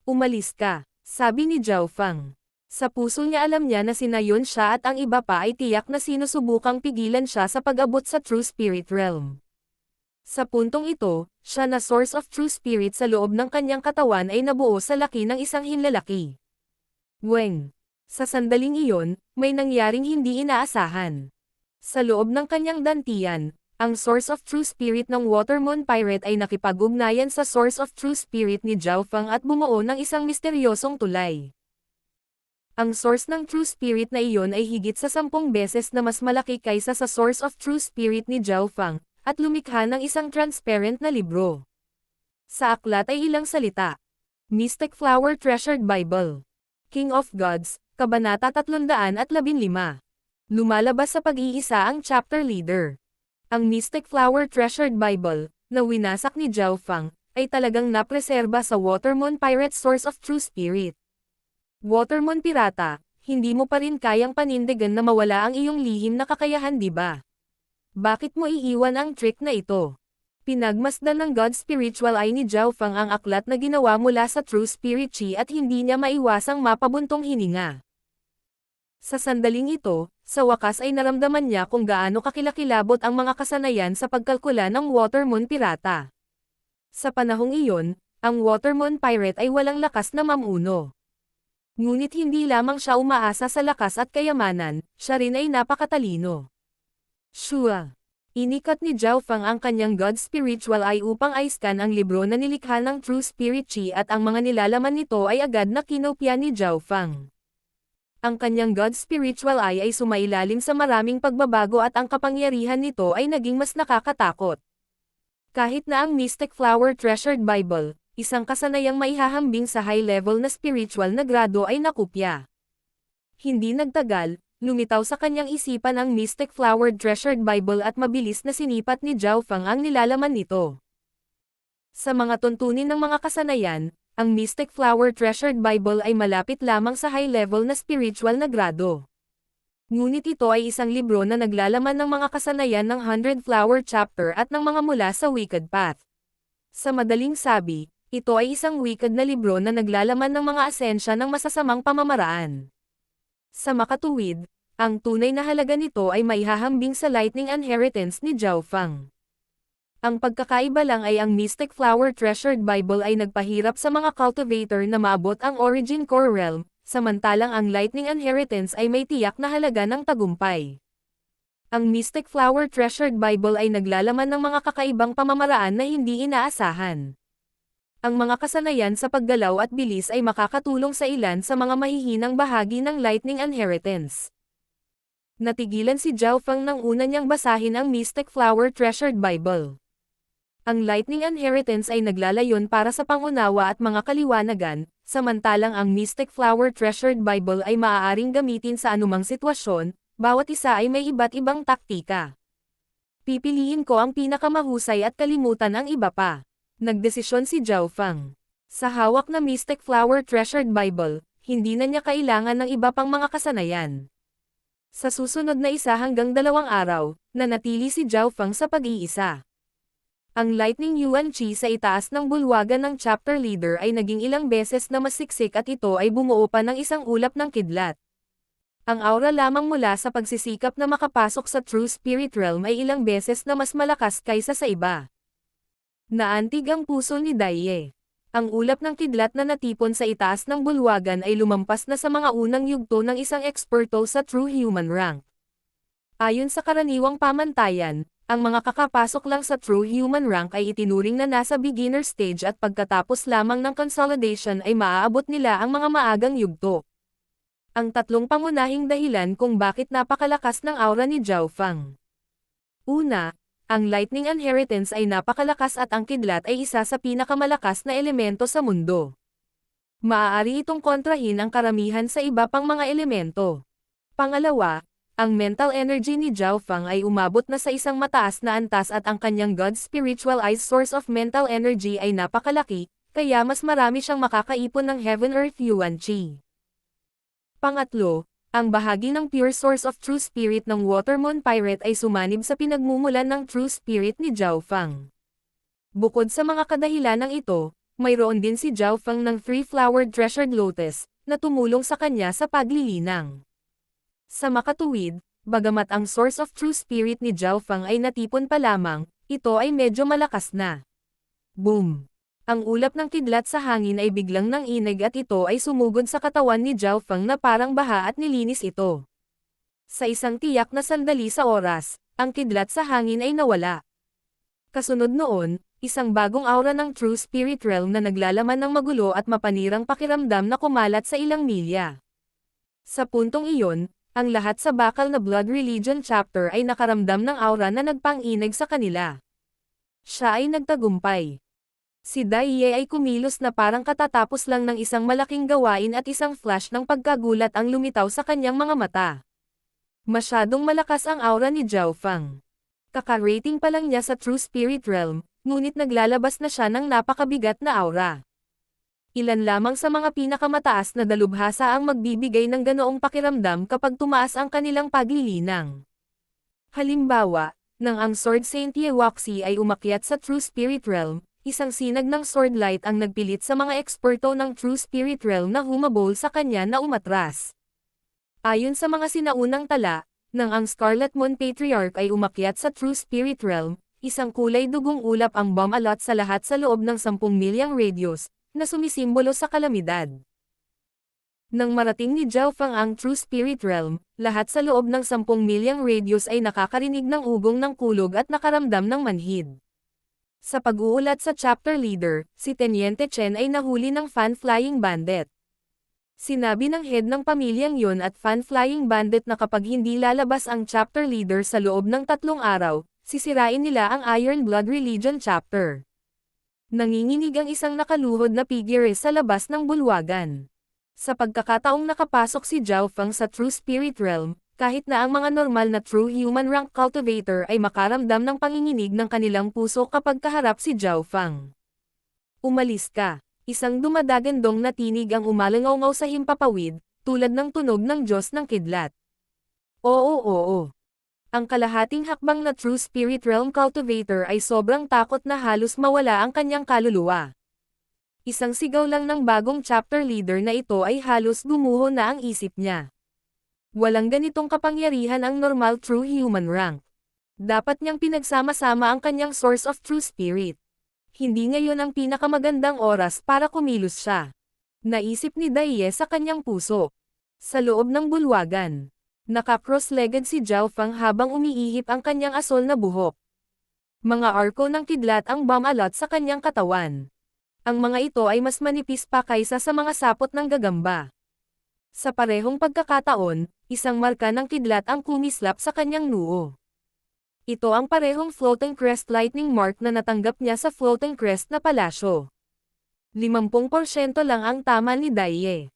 Umalis ka, sabi ni Zhao Feng. Sa puso niya alam niya na sina Yun siya at ang iba pa ay tiyak na sinusubukang pigilan siya sa pag-abot sa True Spirit Realm. Sa puntong ito, siya na source of true spirit sa loob ng kanyang katawan ay nabuo sa laki ng isang hinlalaki. Weng. Sa sandaling iyon, may nangyaring hindi inaasahan. Sa loob ng kanyang dantian, ang source of true spirit ng Watermoon Pirate ay nakipag-ugnayan sa source of true spirit ni Zhao Feng at bumuo ng isang misteryosong tulay. Ang source ng true spirit na iyon ay higit sa 10 beses na mas malaki kaysa sa source of true spirit ni Zhao Feng, at lumikha ng isang transparent na libro. Sa aklat ay ilang salita. Mystic Flower Treasured Bible. King of Gods, Kabanata 315. Lumalabas sa pag-iisa ang chapter leader. Ang Mystic Flower Treasured Bible, na winasak ni Zhao Feng, ay talagang napreserba sa Watermoon Pirate Source of True Spirit. Watermoon Pirata, hindi mo pa rin kayang panindigan na mawala ang iyong lihim na kakayahan, di ba? Bakit mo iiwan ang trick na ito? Pinagmasdan ng God Spiritual Eye ni Zhao Feng ang aklat na ginawa mula sa True Spirit Chi at hindi niya maiwasang mapabuntong hininga. Sa sandaling ito, sa wakas ay naramdaman niya kung gaano kakilakilabot ang mga kasanayan sa pagkalkula ng Watermoon Pirata. Sa panahong iyon, ang Watermoon Pirate ay walang lakas na mamuno. Ngunit hindi lamang siya umaasa sa lakas at kayamanan, siya rin ay napakatalino. Shua. Inikat ni Zhao Feng ang kanyang God Spiritual Eye upang i-scan ang libro na nilikha ng True Spirit Chi at ang mga nilalaman nito ay agad na kinopya ni Zhao Feng. Ang kanyang God Spiritual Eye ay sumailalim sa maraming pagbabago at ang kapangyarihan nito ay naging mas nakakatakot. Kahit na ang Mystic Flower Treasured Bible, isang kasanayang maihahambing sa high-level na spiritual na grado ay nakopya. Hindi nagtagal, lumitaw sa kanyang isipan ang Mystic Flower Treasured Bible at mabilis na sinipat ni Zhao Feng ang nilalaman nito. Sa mga tuntunin ng mga kasanayan, ang Mystic Flower Treasured Bible ay malapit lamang sa high-level na spiritual na grado. Ngunit ito ay isang libro na naglalaman ng mga kasanayan ng 100 Flower Chapter at ng mga mula sa Wicked Path. Sa madaling sabi, ito ay isang wicked na libro na naglalaman ng mga asensya ng masasamang pamamaraan. Sa makatuwid, Ang tunay na halaga nito ay maihahambing sa lightning inheritance ni Zhao Feng. Ang pagkakaiba lang ay ang Mystic Flower Treasured Bible ay nagpahirap sa mga cultivator na maabot ang Origin Core Realm, samantalang ang Lightning Inheritance ay may tiyak na halaga ng tagumpay. Ang Mystic Flower Treasured Bible ay naglalaman ng mga kakaibang pamamaraan na hindi inaasahan. Ang mga kasanayan sa paggalaw at bilis ay makakatulong sa ilan sa mga mahihinang bahagi ng Lightning Inheritance. Natigilan si Zhao Feng nang una niyang basahin ang Mystic Flower Treasured Bible. Ang Lightning Inheritance ay naglalayon para sa pangunawa at mga kaliwanagan, samantalang ang Mystic Flower Treasured Bible ay maaaring gamitin sa anumang sitwasyon, bawat isa ay may iba't ibang taktika. Pipiliin ko ang pinakamahusay at kalimutan ang iba pa. Nagdesisyon si Zhao Feng. Sa hawak na Mystic Flower Treasured Bible, hindi na niya kailangan ng iba pang mga kasanayan. Sa susunod na 1 hanggang 2 araw, nanatili si Zhao Feng sa pag-iisa. Ang Lightning Yuan Qi sa itaas ng bulwagan ng chapter leader ay naging ilang beses na mas siksik at ito ay bumuo pa ng isang ulap ng kidlat. Ang aura lamang mula sa pagsisikap na makapasok sa True Spirit Realm ay ilang beses na mas malakas kaysa sa iba. Naantig ang puso ni Daiye. Ang ulap ng kidlat na natipon sa itaas ng bulwagan ay lumampas na sa mga unang yugto ng isang eksperto sa True Human rank. Ayon sa karaniwang pamantayan, ang mga kakapasok lang sa True Human rank ay itinuring na nasa beginner stage at pagkatapos lamang ng consolidation ay maaabot nila ang mga maagang yugto. Ang tatlong pangunahing dahilan kung bakit napakalakas ng aura ni Zhao Feng. Una, ang Lightning Inheritance ay napakalakas at ang kidlat ay isa sa pinakamalakas na elemento sa mundo. Maaari itong kontrahin ang karamihan sa iba pang mga elemento. Pangalawa, ang mental energy ni Zhao Feng ay umabot na sa isang mataas na antas at ang kanyang God spiritualized source of mental energy ay napakalaki, kaya mas marami siyang makakaipon ng Heaven Earth Yuan Qi. Pangatlo, ang bahagi ng pure source of true spirit ng Watermoon Pirate ay sumanib sa pinagmumulan ng true spirit ni Zhao Feng. Bukod sa mga kadahilanang ito, mayroon din si Zhao Feng ng Three-Flowered Treasured Lotus, na tumulong sa kanya sa paglilinang. Sa makatuwid, bagamat ang source of true spirit ni Zhao Feng ay natipon pa lamang, ito ay medyo malakas na. Boom! Ang ulap ng kidlat sa hangin ay biglang nanginig at ito ay sumugod sa katawan ni Zhao Feng na parang baha at nilinis ito. Sa isang tiyak na sandali sa oras, ang kidlat sa hangin ay nawala. Kasunod noon, isang bagong aura ng True Spirit Realm na naglalaman ng magulo at mapanirang pakiramdam na kumalat sa ilang milya. Sa puntong iyon, ang lahat sa bakal na Blood Religion chapter ay nakaramdam ng aura na nagpang-inig sa kanila. Siya ay nagtagumpay. Si Daiye ay kumilos na parang katatapos lang ng isang malaking gawain at isang flash ng pagkagulat ang lumitaw sa kanyang mga mata. Masyadong malakas ang aura ni Zhao Feng. Kaka-rating pa lang niya sa True Spirit Realm, ngunit naglalabas na siya ng napakabigat na aura. Ilan lamang sa mga pinakamataas na dalubhasa ang magbibigay ng ganoong pakiramdam kapag tumaas ang kanilang paglilinang. Halimbawa, nang ang Sword Saint Yeoxi ay umakyat sa True Spirit Realm, isang sinag ng Sword Light ang nagpilit sa mga eksperto ng True Spirit Realm na humabol sa kanya na umatras. Ayon sa mga sinaunang tala, nang ang Scarlet Moon Patriarch ay umakyat sa True Spirit Realm, isang kulay dugong ulap ang bumalot sa lahat sa loob ng 10 milyang radius, na sumisimbolo sa kalamidad. Nang marating ni Zhao Feng ang True Spirit Realm, lahat sa loob ng 10 milyang radius ay nakakarinig ng ugong ng kulog at nakaramdam ng manhid. Sa pag-uulat sa chapter leader, si Teniente Chen ay nahuli ng fan-flying bandit. Sinabi ng head ng pamilyang yon at fan-flying bandit na kapag hindi lalabas ang chapter leader sa loob ng 3 araw, sisirain nila ang Iron Blood Religion chapter. Nanginginig ang isang nakaluhod na figure sa labas ng bulwagan. Sa pagkakataong nakapasok si Zhao Feng sa True Spirit Realm, kahit na ang mga normal na True Human rank cultivator ay makaramdam ng panginginig ng kanilang puso kapag kaharap si Zhao Feng. Umalis ka. Isang dumadagandong na tinig ang umalangaw sa himpapawid, tulad ng tunog ng Diyos ng kidlat. Oo. Ang kalahating hakbang na True Spirit Realm cultivator ay sobrang takot na halos mawala ang kanyang kaluluwa. Isang sigaw lang ng bagong chapter leader na ito ay halos gumuho na ang isip niya. Walang ganitong kapangyarihan ang normal true human rank. Dapat niyang pinagsama-sama ang kanyang source of true spirit. Hindi ngayon ang pinakamagandang oras para kumilos siya. Naisip ni Daiye sa kanyang puso. Sa loob ng bulwagan, naka-cross-legged si Zhao Fang habang umiihip ang kanyang asol na buhok. Mga arko ng kidlat ang bumalot sa kanyang katawan. Ang mga ito ay mas manipis pa kaysa sa mga sapot ng gagamba. Sa parehong pagkakataon, isang marka ng kidlat ang kumislap sa kanyang noo. Ito ang parehong floating crest lightning mark na natanggap niya sa floating crest na palasyo. 50% lang ang tama ni Daiye.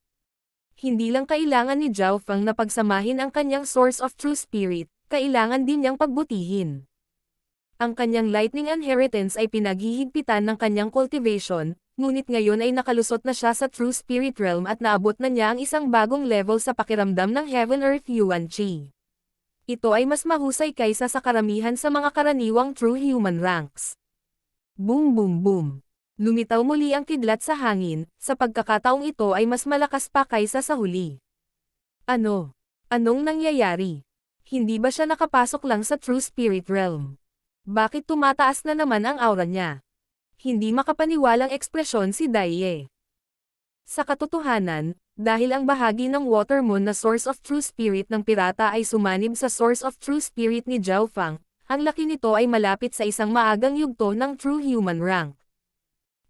Hindi lang kailangan ni Zhao Fang na pagsamahin ang kanyang source of true spirit, kailangan din niyang pagbutihin. Ang kanyang lightning inheritance ay pinaghihigpitan ng kanyang cultivation, ngunit ngayon ay nakalusot na siya sa true spirit realm at naabot na niya ang isang bagong level sa pakiramdam ng Heaven Earth Yuan Qi. Ito ay mas mahusay kaysa sa karamihan sa mga karaniwang true human ranks. Boom boom boom. Lumitaw muli ang kidlat sa hangin, sa pagkakataong ito ay mas malakas pa kaysa sa huli. Ano? Anong nangyayari? Hindi ba siya nakapasok lang sa true spirit realm? Bakit tumataas na naman ang aura niya? Hindi makapaniwalang ekspresyon si Daiye. Sa katotohanan, dahil ang bahagi ng Watermoon na source of true spirit ng pirata ay sumanib sa source of true spirit ni Zhao Fang, ang laki nito ay malapit sa isang maagang yugto ng true human rank.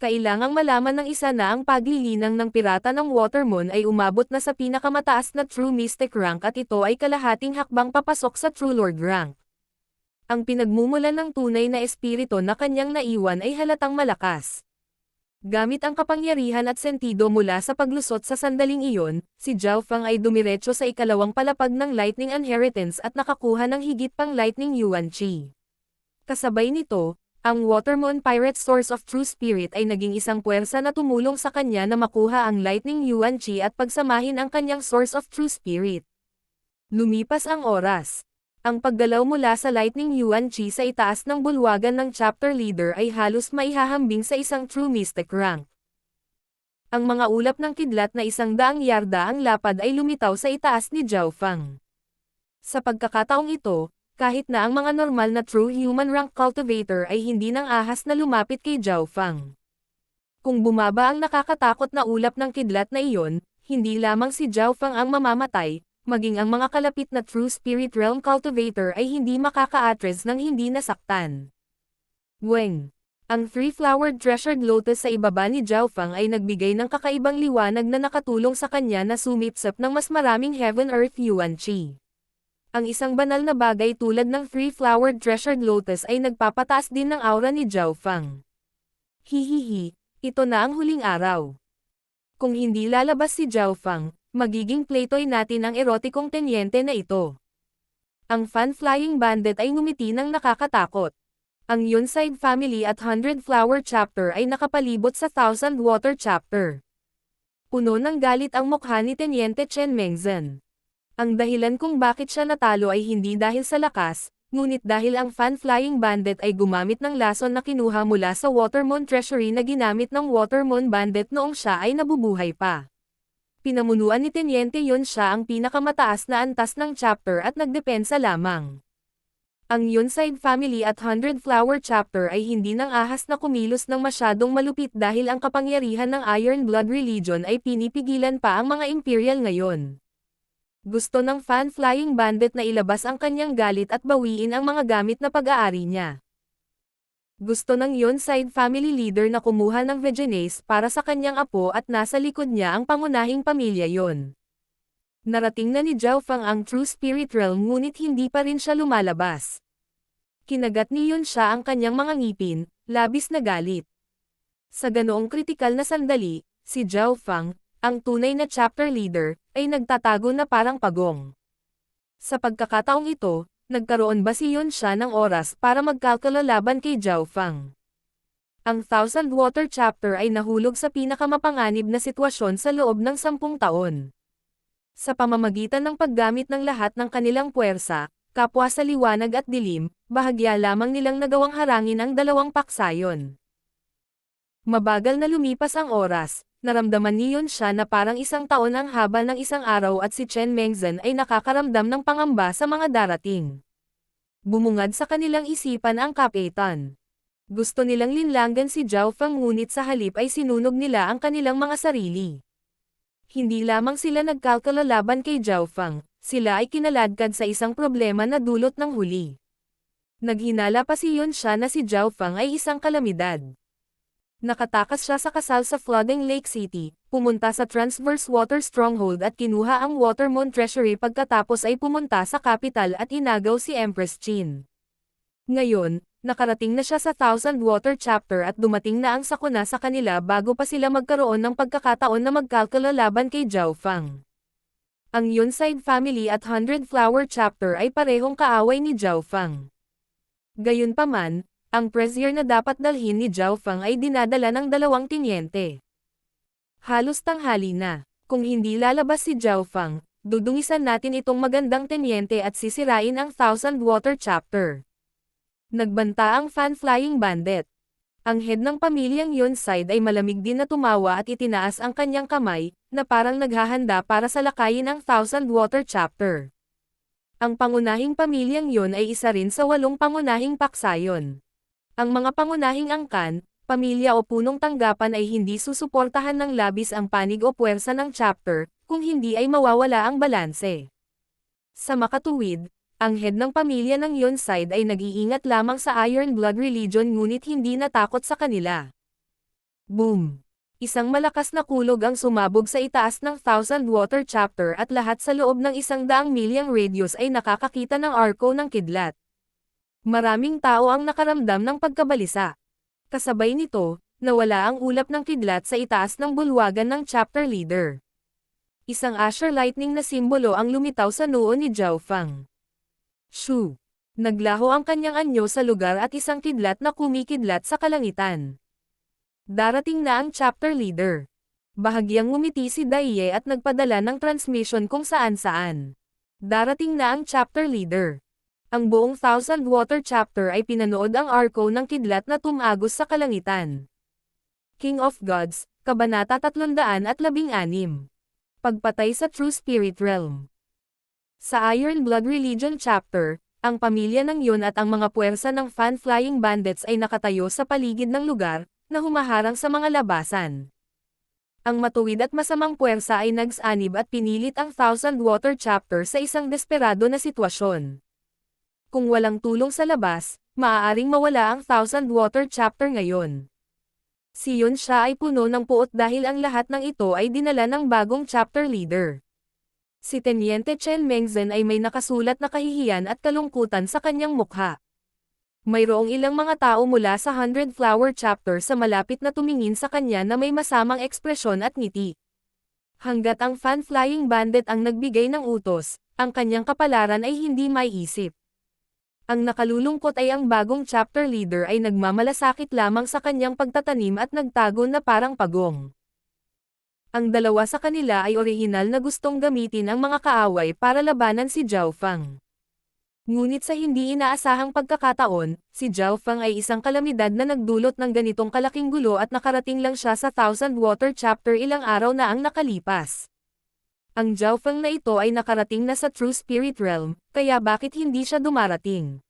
Kailangang malaman ng isa na ang paglilinang ng pirata ng Watermoon ay umabot na sa pinakamataas na true mystic rank at ito ay kalahating hakbang papasok sa true lord rank. Ang pinagmumulan ng tunay na espiritu na kanyang naiwan ay halatang malakas. Gamit ang kapangyarihan at sentido mula sa paglusot sa sandaling iyon, si Zhao Fang ay dumiretso sa ikalawang palapag ng Lightning Inheritance at nakakuha ng higit pang Lightning Yuan Qi. Kasabay nito, ang Watermoon Pirate Source of True Spirit ay naging isang puwersa na tumulong sa kanya na makuha ang Lightning Yuan Qi at pagsamahin ang kanyang Source of True Spirit. Lumipas ang oras. Ang paggalaw mula sa Lightning Yuan Qi sa itaas ng bulwagan ng chapter leader ay halos maihahambing sa isang true mystic rank. Ang mga ulap ng kidlat na 100 yarda ang lapad ay lumitaw sa itaas ni Zhao Fang. Sa pagkakataong ito, kahit na ang mga normal na true human rank cultivator ay hindi nang ahas na lumapit kay Zhao Fang. Kung bumaba ang nakakatakot na ulap ng kidlat na iyon, hindi lamang si Zhao Fang ang mamamatay, maging ang mga kalapit na true spirit realm cultivator ay hindi makaka-address ng hindi nasaktan. Weng. Ang three-flowered treasured lotus sa ibaba ni Zhao Fang ay nagbigay ng kakaibang liwanag na nakatulong sa kanya na sumipsap ng mas maraming Heaven Earth Yuan Qi. Ang isang banal na bagay tulad ng three-flowered treasured lotus ay nagpapataas din ng aura ni Zhao Fang. Hihihi, ito na ang huling araw. Kung hindi lalabas si Zhao Fang, magiging playtoy natin ang erotikong tenyente na ito. Ang fan-flying bandit ay ngumiti ng nakakatakot. Ang Yunside family at 100 Flower chapter ay nakapalibot sa 1000 Water chapter. Puno ng galit ang mukha ni Tenyente Chen Mengzhen. Ang dahilan kung bakit siya natalo ay hindi dahil sa lakas, ngunit dahil ang fan-flying bandit ay gumamit ng lason na kinuha mula sa Watermoon Treasury na ginamit ng Watermoon bandit noong siya ay nabubuhay pa. Pinamunuan ni Tenyente Yun siya ang pinakamataas na antas ng chapter at nagdepensa lamang. Ang Yunside family at 100 Flower chapter ay hindi nang ahas na kumilos ng masyadong malupit dahil ang kapangyarihan ng Iron Blood Religion ay pinipigilan pa ang mga Imperial ngayon. Gusto ng fan-flying bandit na ilabas ang kanyang galit at bawiin ang mga gamit na pag-aari niya. Gusto ng Yunside family leader na kumuha ng Vegenace para sa kanyang apo at nasa likod niya ang pangunahing pamilya yon. Narating na ni Zhao Fang ang True Spirit Realm ngunit hindi pa rin siya lumalabas. Kinagat ni Yun siya ang kanyang mga ngipin, labis na galit. Sa ganoong kritikal na sandali, si Zhao Fang, ang tunay na chapter leader, ay nagtatago na parang pagong. Sa pagkakataong ito, nagkaroon ba si Yun siya ng oras para magkalkula laban kay Zhao Fang? Ang 1000 Water chapter ay nahulog sa pinakamapanganib na sitwasyon sa loob ng 10 taon. Sa pamamagitan ng paggamit ng lahat ng kanilang puwersa, kapwa sa liwanag at dilim, bahagya lamang nilang nagawang harangin ang dalawang paksayon. Mabagal na lumipas ang oras, Naramdaman ni Yun siya na parang isang taon ang haba ng isang araw at si Chen Mengzhen ay nakakaramdam ng pangamba sa mga darating. Bumungad sa kanilang isipan ang kapitan. Gusto nilang linlanggan si Zhao Feng ngunit sa halip ay sinunog nila ang kanilang mga sarili. Hindi lamang sila nagkalkala laban kay Zhao Feng, sila ay kinaladkad sa isang problema na dulot ng huli. Naghinala pa si Yun siya na si Zhao Feng ay isang kalamidad. Nakatakas siya sa kasal sa flooding Lake City, pumunta sa Transverse Water Stronghold at kinuha ang Watermoon Treasury pagkatapos ay pumunta sa capital at inagaw si Empress Qin. Ngayon, nakarating na siya sa Thousand Water Chapter at dumating na ang sakuna sa kanila bago pa sila magkaroon ng pagkakataon na magkalkala laban kay Zhao Feng. Ang Yunside Family at Hundred Flower Chapter ay parehong kaaway ni Zhao Feng. Gayunpaman, ang pressure na dapat dalhin ni Zhao Feng ay dinadala ng 2 tinyente. Halos tanghali na, kung hindi lalabas si Zhao Feng, dudungisan natin itong magandang tinyente at sisirain ang Thousand Water Chapter. Nagbanta ang fan-flying bandit. Ang head ng pamilyang Yunside ay malamig din na tumawa at itinaas ang kanyang kamay, na parang naghahanda para salakayin ang Thousand Water Chapter. Ang pangunahing pamilyang Yun ay isa rin sa 8 pangunahing paksayon. Ang mga pangunahing angkan, pamilya o punong tanggapan ay hindi susuportahan ng labis ang panig o puwersa ng chapter, kung hindi ay mawawala ang balanse. Sa makatuwid, ang head ng pamilya ng Yunside ay nag-iingat lamang sa Iron Blood Religion ngunit hindi natakot sa kanila. Boom! Isang malakas na kulog ang sumabog sa itaas ng Thousand Water Chapter at lahat sa loob ng 100 milyang radius ay nakakakita ng arko ng kidlat. Maraming tao ang nakaramdam ng pagkabalisa. Kasabay nito, nawala ang ulap ng kidlat sa itaas ng bulwagan ng chapter leader. Isang Asher Lightning na simbolo ang lumitaw sa noo ni Zhao Feng. Shoo! Naglaho ang kanyang anyo sa lugar at isang kidlat na kumikidlat sa kalangitan. Darating na ang chapter leader. Bahagyang ngumiti si Daiye at nagpadala ng transmission kung saan-saan. Darating na ang chapter leader. Ang buong Thousand Water Chapter ay pinanood ang arko ng kidlat na tumagos sa kalangitan. King of Gods, Kabanata 316. Pagpatay sa True Spirit Realm. Sa Iron Blood Religion Chapter, ang pamilya ng Yun at ang mga puwersa ng fan-flying bandits ay nakatayo sa paligid ng lugar, na humaharang sa mga labasan. Ang matuwid at masamang puwersa ay nagsanib at pinilit ang Thousand Water Chapter sa isang desperado na sitwasyon. Kung walang tulong sa labas, maaaring mawala ang Thousand Water Chapter ngayon. Si Yun siya ay puno ng puot dahil ang lahat ng ito ay dinala ng bagong chapter leader. Si Teniente Chen Mengzhen ay may nakasulat na kahihiyan at kalungkutan sa kanyang mukha. Mayroong ilang mga tao mula sa Hundred Flower Chapter sa malapit na tumingin sa kanya na may masamang ekspresyon at ngiti. Hanggat ang fan-flying bandit ang nagbigay ng utos, ang kanyang kapalaran ay hindi maiisip. Ang nakalulungkot ay ang bagong chapter leader ay nagmamalasakit lamang sa kanyang pagtatanim at nagtago na parang pagong. Ang dalawa sa kanila ay orihinal na gustong gamitin ang mga kaaway para labanan si Zhao Feng. Ngunit sa hindi inaasahang pagkakataon, si Zhao Feng ay isang kalamidad na nagdulot ng ganitong kalaking gulo at nakarating lang siya sa Thousand Water Chapter ilang araw na ang nakalipas. Ang Zhao Feng na ito ay nakarating na sa True Spirit Realm, kaya bakit hindi siya dumarating?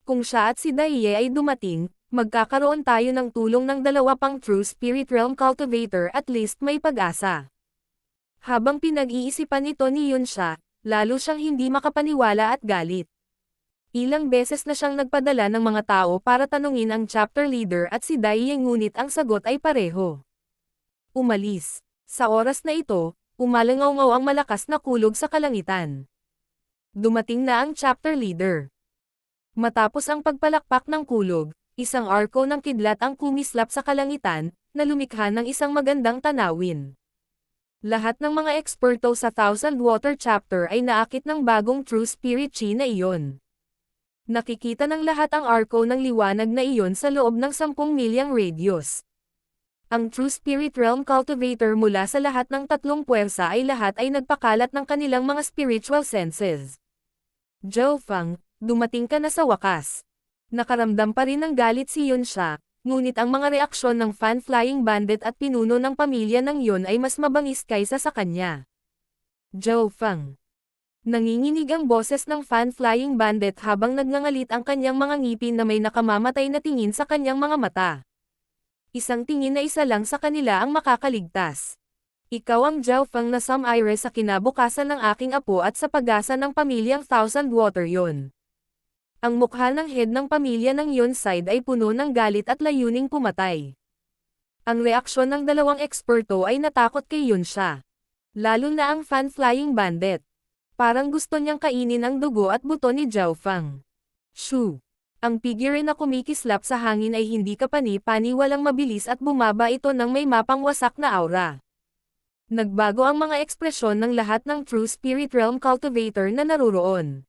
Kung siya at si Daiye ay dumating, magkakaroon tayo ng tulong ng 2 pang True Spirit Realm Cultivator at least may pag-asa. Habang pinag-iisipan ito ni Yun siya, lalo siyang hindi makapaniwala at galit. Ilang beses na siyang nagpadala ng mga tao para tanungin ang chapter leader at si Daiye ngunit ang sagot ay pareho. Umalis. Sa oras na ito, umalangaw-ngaw ang malakas na kulog sa kalangitan. Dumating na ang chapter leader. Matapos ang pagpalakpak ng kulog, isang arko ng kidlat ang kumislap sa kalangitan, na lumikha ng isang magandang tanawin. Lahat ng mga eksperto sa Thousand Water Chapter ay naakit ng bagong True Spirit Chi na iyon. Nakikita ng lahat ang arko ng liwanag na iyon sa loob ng 10 milyang radius. Ang True Spirit Realm Cultivator mula sa lahat ng 3 puwersa ay lahat ay nagpakalat ng kanilang mga spiritual senses. Zhao Feng, dumating ka na sa wakas. Nakaramdam pa rin ng galit si Yun siya, Ngunit ang mga reaksyon ng Fan Flying Bandit at pinuno ng pamilya ng Yun ay mas mabangis kaysa sa kanya. Zhao Feng. Nanginginig ang boses ng Fan Flying Bandit habang nagngangalit ang kanyang mga ngipin na may nakamamatay na tingin sa kanyang mga mata. Isang tingin na isa lang sa kanila ang makakaligtas. Ikaw ang Zhao Feng na sumire sa kinabukasan ng aking apo at sa pag-asa ng pamilyang Thousand Water Yun. Ang mukha ng head ng pamilya ng Yun side ay puno ng galit at layuning pumatay. Ang reaksyon ng dalawang eksperto ay natakot kay Yun siya. Lalo na ang Fan Flying Bandit. Parang gusto niyang kainin ang dugo at buto ni Zhao Feng. Shoo! Ang figure na kumikislap sa hangin ay hindi kapani-pani, walang mabilis at bumaba ito ng may mapangwasak na aura. Nagbago ang mga ekspresyon ng lahat ng True Spirit Realm Cultivator na naruroon.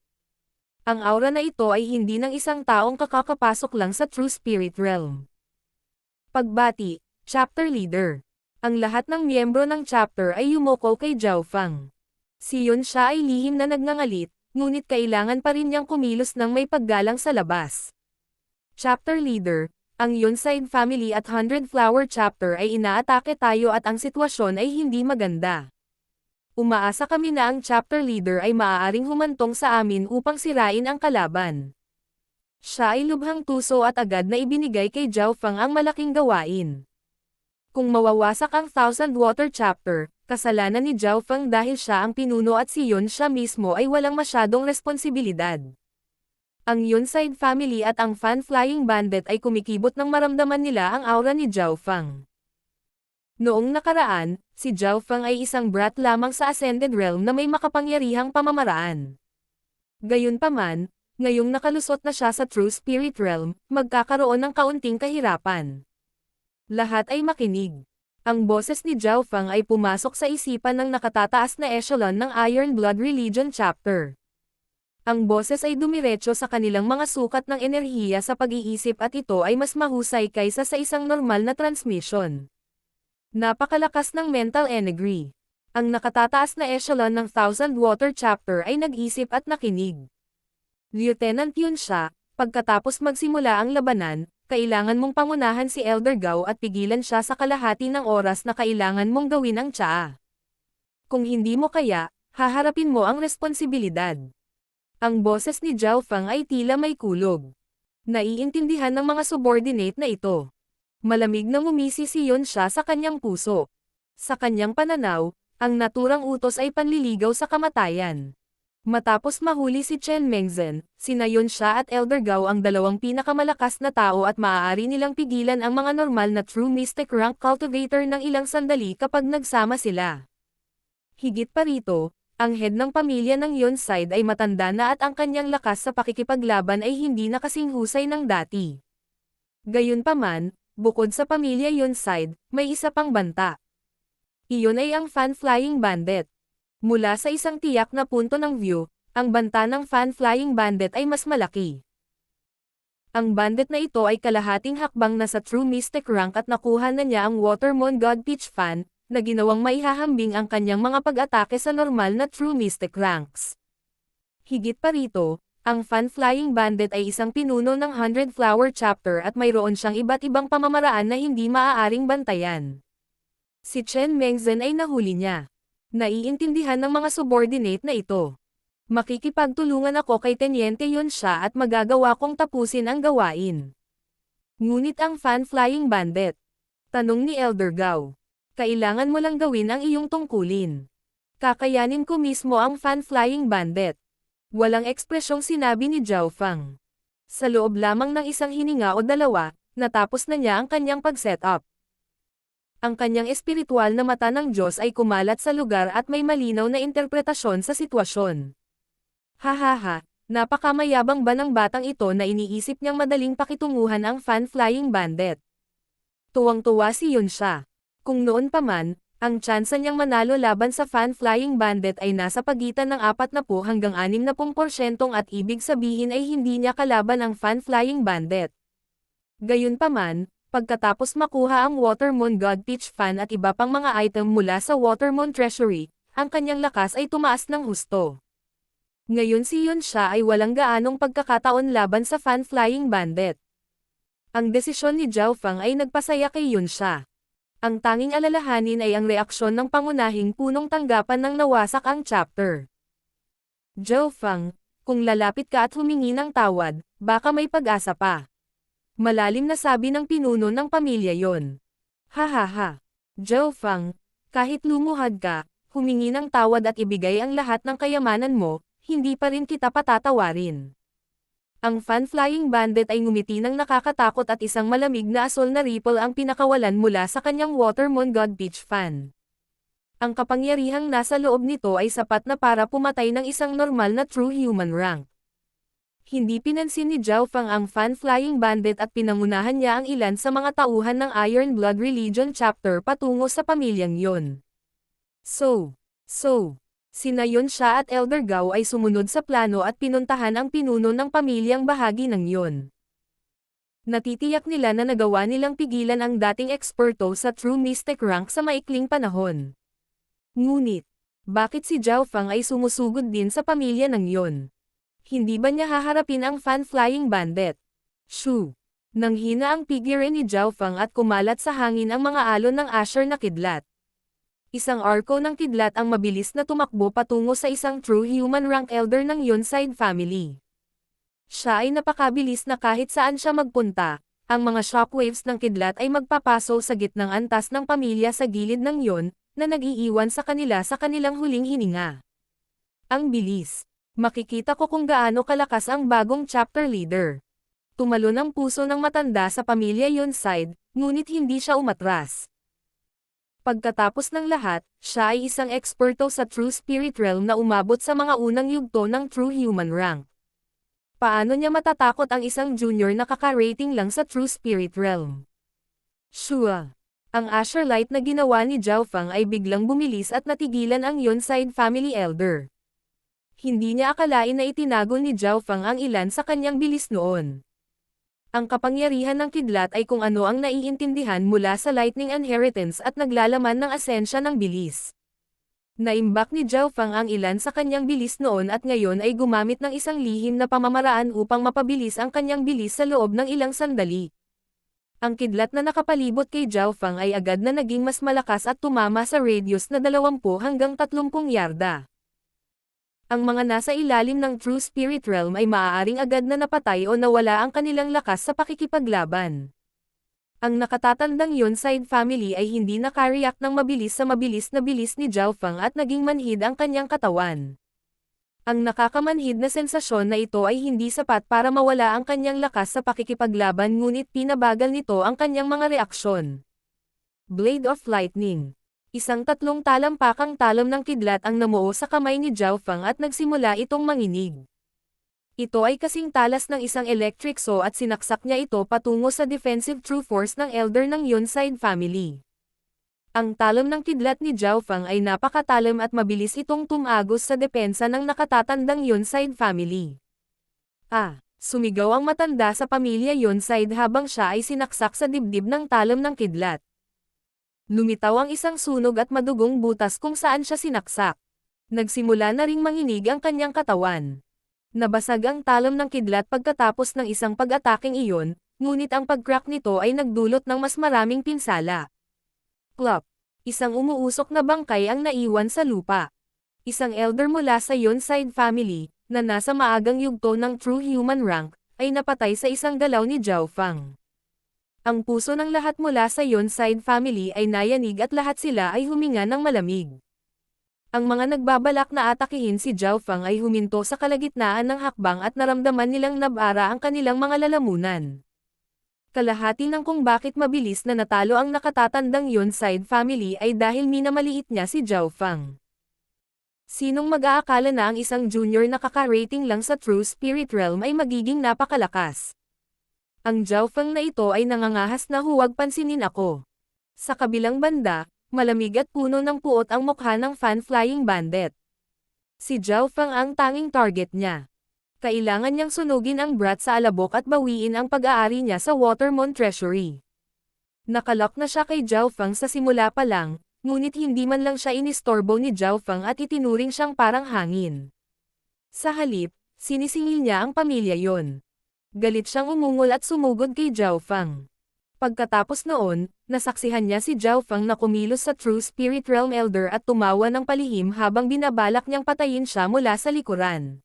Ang aura na ito ay hindi ng isang taong kakapasok lang sa True Spirit Realm. Pagbati, Chapter Leader. Ang lahat ng miyembro ng chapter ay yumuko kay Zhao Feng. Si Yun siya ay lihim na nagngangalit, ngunit kailangan pa rin niyang kumilos ng may paggalang sa labas. Chapter Leader, ang Yunside Family at 100 Flower Chapter ay inaatake tayo at ang sitwasyon ay hindi maganda. Umaasa kami na ang chapter leader ay maaaring humantong sa amin upang sirain ang kalaban. Siya ay lubhang tuso at agad na ibinigay kay Zhao Feng ang malaking gawain. Kung mawawasak ang Thousand Water Chapter, kasalanan ni Zhao Feng dahil siya ang pinuno at si Yun siya mismo ay walang masyadong responsibilidad. Ang Yunside Family at ang Fan Flying Bandit ay kumikibot nang maramdaman nila ang aura ni Zhao Feng. Noong nakaraan, si Zhao Feng ay isang brat lamang sa Ascended Realm na may makapangyarihang pamamaraan. Gayunpaman, ngayong nakalusot na siya sa True Spirit Realm, magkakaroon ng kaunting kahirapan. Lahat ay makinig. Ang boses ni Zhao Feng ay pumasok sa isipan ng nakatataas na echelon ng Iron Blood Religion Chapter. Ang boses ay dumiretso sa kanilang mga sukat ng enerhiya sa pag-iisip at ito ay mas mahusay kaysa sa isang normal na transmission. Napakalakas ng mental energy. Ang nakatataas na echelon ng Thousand Water Chapter ay nag-isip at nakinig. Lieutenant Yun siya, pagkatapos magsimula ang labanan, kailangan mong pangunahan si Elder Gao at pigilan siya sa kalahati ng oras na kailangan mong gawin ang tsaa. Kung hindi mo kaya, haharapin mo ang responsibilidad. Ang boses ni Zhao Feng ay tila may kulog. Naiintindihan ng mga subordinate na ito. Malamig na ngumisi si Yun siya sa kanyang puso. Sa kanyang pananaw, ang naturang utos ay panliligaw sa kamatayan. Matapos mahuli si Chen Mengzhen, sina Yun siya at Elder Gao ang dalawang pinakamalakas na tao at maaari nilang pigilan ang mga normal na True Mystic Rank Cultivator ng ilang sandali kapag nagsama sila. Higit pa rito, ang head ng pamilya ng Yun side ay matanda na at ang kanyang lakas sa pakikipaglaban ay hindi na kasing husay ng dati. Gayunpaman, bukod sa pamilya Yun side, may isa pang banta. Iyon ay ang Fan Flying Bandit. Mula sa isang tiyak na punto ng view, ang banta ng Fan Flying Bandit ay mas malaki. Ang bandit na ito ay kalahating hakbang na sa True Mystic Rank at nakuha na niya ang Watermoon God Peach Fan, na ginawang maihahambing ang kanyang mga pag-atake sa normal na True Mystic Ranks. Higit pa rito, ang Fan Flying Bandit ay isang pinuno ng 100 Flower Chapter at mayroon siyang iba't ibang pamamaraan na hindi maaaring bantayan. Si Chen Mengzhen ay nahuli niya. Naiintindihan ng mga subordinate na ito. Makikipagtulungan ako kay Teniente Yun siya at magagawa kong tapusin ang gawain. Ngunit ang Fan Flying Bandit. Tanong ni Elder Gao. Kailangan mo lang gawin ang iyong tungkulin. Kakayanin ko mismo ang Fan Flying Bandit. Walang ekspresyong sinabi ni Zhao Feng. Sa loob lamang ng isang hininga o dalawa, natapos na niya ang kanyang pag-setup. Ang kanyang espiritual na mata ng Diyos ay kumalat sa lugar at may malinaw na interpretasyon sa sitwasyon. Hahaha, napakamayabang ba ng batang ito na iniisip niyang madaling pakitunguhan ang Fan Flying Bandit. Tuwang-tuwa si Yun siya. Kung noon pa man, ang tsansa niyang manalo laban sa Fan Flying Bandit ay nasa pagitan ng 40 hanggang 60% at ibig sabihin ay hindi niya kalaban ang Fan Flying Bandit. Gayunpaman, pagkatapos makuha ang Watermoon God Peach Fan at iba pang mga item mula sa Watermoon Treasury, ang kanyang lakas ay tumaas ng husto. Ngayon si Yun siya ay walang gaanong pagkakataon laban sa Fan Flying Bandit. Ang desisyon ni Zhao Fang ay nagpasaya kay Yun siya. Ang tanging alalahanin ay ang reaksyon ng pangunahing punong tanggapan ng nawasak ang chapter. Zhao Fang, kung lalapit ka at humingi ng tawad, baka may pag-asa pa. Malalim na sabi ng pinuno ng pamilya yon. Hahaha. Zhao Fang, kahit lumuhad ka, humingi ng tawad at ibigay ang lahat ng kayamanan mo, hindi pa rin kita patatawarin. Ang fan-flying bandit ay ngumiti ng nakakatakot at isang malamig na asol na ripple ang pinakawalan mula sa kanyang Watermoon God Peach fan. Ang kapangyarihang nasa loob nito ay sapat na para pumatay ng isang normal na true human rank. Hindi pinansin ni Zhao Fang ang fan-flying bandit at pinangunahan niya ang ilan sa mga tauhan ng Iron Blood Religion chapter patungo sa pamilyang yon. Sina Yun siya at Elder Gao ay sumunod sa plano at pinuntahan ang pinuno ng pamilyang bahagi ng yon. Natitiyak nila na nagawa nilang pigilan ang dating eksperto sa True Mystic rank sa maikling panahon. Ngunit, bakit si Zhao Fang ay sumusugod din sa pamilya ng yon? Hindi ba niya haharapin ang fan-flying bandit? Shoo! Nanghina ang pigire ni Zhao Fang at kumalat sa hangin ang mga alon ng Asher na kidlat. Isang arko ng kidlat ang mabilis na tumakbo patungo sa isang true human rank elder ng Yonside family. Siya ay napakabilis na kahit saan siya magpunta, ang mga shockwaves ng kidlat ay magpapaso sa gitnang antas ng pamilya sa gilid ng yon, na nag-iiwan sa kanila sa kanilang huling hininga. Ang bilis. Makikita ko kung gaano kalakas ang bagong chapter leader. Tumalon ang puso ng matanda sa pamilya Yonside, ngunit hindi siya umatras. Pagkatapos ng lahat, siya ay isang eksperto sa True Spirit Realm na umabot sa mga unang yugto ng True Human rank. Paano niya matatakot ang isang junior na kaka-rating lang sa True Spirit Realm? Shua! Ang Asher Light na ginawa ni Zhao Fang ay biglang bumilis at natigilan ang Yonside family elder. Hindi niya akalain na itinago ni Zhao Fang ang ilan sa kanyang bilis noon. Ang kapangyarihan ng kidlat ay kung ano ang naiintindihan mula sa Lightning Inheritance at naglalaman ng asensya ng bilis. Naimbak ni Zhao Fang ang ilan sa kanyang bilis noon at ngayon ay gumamit ng isang lihim na pamamaraan upang mapabilis ang kanyang bilis sa loob ng ilang sandali. Ang kidlat na nakapalibot kay Zhao Fang ay agad na naging mas malakas at tumama sa radius na 20 hanggang 30 yarda. Ang mga nasa ilalim ng True Spirit Realm ay maaaring agad na napatay o nawala ang kanilang lakas sa pakikipaglaban. Ang nakatatandang Yonside family ay hindi nakareact ng mabilis sa mabilis na bilis ni Zhao Fang at naging manhid ang kanyang katawan. Ang nakakamanhid na sensasyon na ito ay hindi sapat para mawala ang kanyang lakas sa pakikipaglaban ngunit pinabagal nito ang kanyang mga reaksyon. Blade of Lightning. Isang 3 talampakang talon ng kidlat ang namuo sa kamay ni Zhao Fang at nagsimula itong manginig. Ito ay kasing talas ng isang electric saw at sinaksak niya ito patungo sa defensive true force ng elder ng Yonside family. Ang talon ng kidlat ni Zhao Fang ay napakatalim at mabilis itong tumagos sa depensa ng nakatatandang Yonside family. Sumigaw ang matanda sa pamilya Yonside habang siya ay sinaksak sa dibdib ng talon ng kidlat. Lumitaw ang isang sunog at madugong butas kung saan siya sinaksak. Nagsimula na ring manginig ang kanyang katawan. Nabasag ang talon ng kidlat pagkatapos ng isang pag-ataking iyon, ngunit ang pag-crack nito ay nagdulot ng mas maraming pinsala. Plop! Isang umuusok na bangkay ang naiwan sa lupa. Isang elder mula sa Yonside family, na nasa maagang yugto ng True Human rank, ay napatay sa isang galaw ni Zhao Fang. Ang puso ng lahat mula sa Yonside family ay nayanig at lahat sila ay huminga ng malamig. Ang mga nagbabalak na atakihin si Zhao Fang ay huminto sa kalagitnaan ng hakbang at naramdaman nilang nabara ang kanilang mga lalamunan. Kalahati ng kung bakit mabilis na natalo ang nakatatandang Yonside family ay dahil minamaliit niya si Zhao Fang. Sinong mag-aakala na ang isang junior na kaka-rating lang sa True Spirit Realm ay magiging napakalakas? Ang Zhao Fang na ito ay nangangahas na huwag pansinin ako. Sa kabilang banda, malamig at puno ng puot ang mukha ng fan-flying bandit. Si Zhao Fang ang tanging target niya. Kailangan niyang sunugin ang brat sa alabok at bawiin ang pag-aari niya sa Watermoon Treasury. Nakalok na siya kay Zhao Fang sa simula pa lang, ngunit hindi man lang siya inistorbo ni Zhao Fang at itinuring siyang parang hangin. Sa halip, sinisingil niya ang pamilya yon. Galit siyang umungol at sumugod kay Zhao Fang. Pagkatapos noon, nasaksihan niya si Zhao Fang na kumilos sa True Spirit Realm Elder at tumawa ng palihim habang binabalak niyang patayin siya mula sa likuran.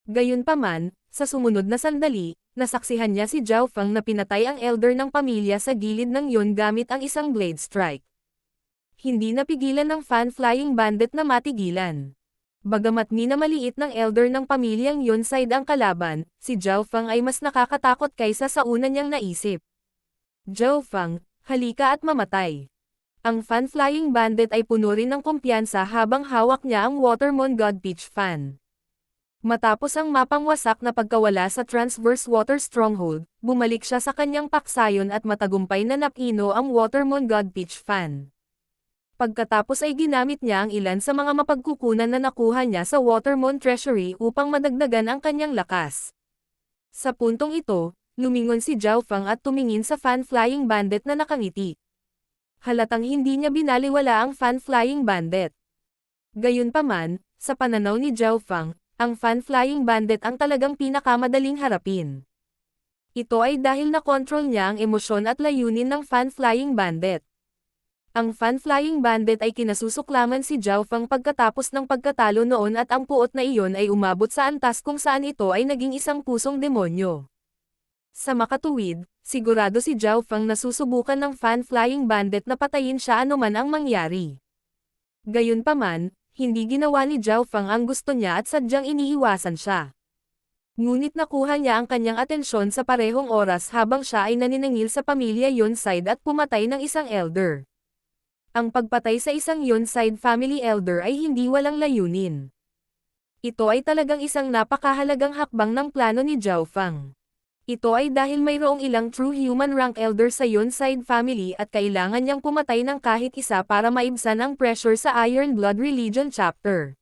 Gayunpaman, sa sumunod na sandali, nasaksihan niya si Zhao Fang na pinatay ang elder ng pamilya sa gilid ng yun gamit ang isang blade strike. Hindi napigilan ng fan-flying bandit na matigilan. Bagamat minamaliit ng elder ng pamilyang Yonside ang kalaban, si Zhao Fang ay mas nakakatakot kaysa sa una niyang naisip. Zhao Fang, halika at mamatay. Ang fan-flying bandit ay puno rin ng kumpiyansa habang hawak niya ang Watermon God Peach fan. Matapos ang mapangwasak na pagkawala sa Transverse Water Stronghold, bumalik siya sa kanyang paksayon at matagumpay na napino ang Watermon God Peach fan. Pagkatapos ay ginamit niya ang ilan sa mga mapagkukunan na nakuha niya sa Watermon Treasury upang madagdagan ang kanyang lakas. Sa puntong ito, lumingon si Zhao Fang at tumingin sa fan-flying bandit na nakangiti. Halatang hindi niya binaliwala ang fan-flying bandit. Gayunpaman, sa pananaw ni Zhao Fang, ang fan-flying bandit ang talagang pinakamadaling harapin. Ito ay dahil na-control niya ang emosyon at layunin ng fan-flying bandit. Ang fan-flying bandit ay kinasusuklaman si Zhao Fang pagkatapos ng pagkatalo noon at ang puot na iyon ay umabot sa antas kung saan ito ay naging isang pusong demonyo. Sa makatuwid, sigurado si Zhao Fang na susubukan ng fan-flying bandit na patayin siya anuman ang mangyari. Gayunpaman, hindi ginawa ni Zhao Fang ang gusto niya at sadyang iniiwasan siya. Ngunit nakuha niya ang kanyang atensyon sa parehong oras habang siya ay naniningil sa pamilya Yonside at pumatay ng isang elder. Ang pagpatay sa isang Yonside family elder ay hindi walang layunin. Ito ay talagang isang napakahalagang hakbang ng plano ni Zhao Fang. Ito ay dahil mayroong ilang true human rank elder sa Yonside family at kailangan niyang pumatay ng kahit isa para maibsan ang pressure sa Iron Blood Religion chapter.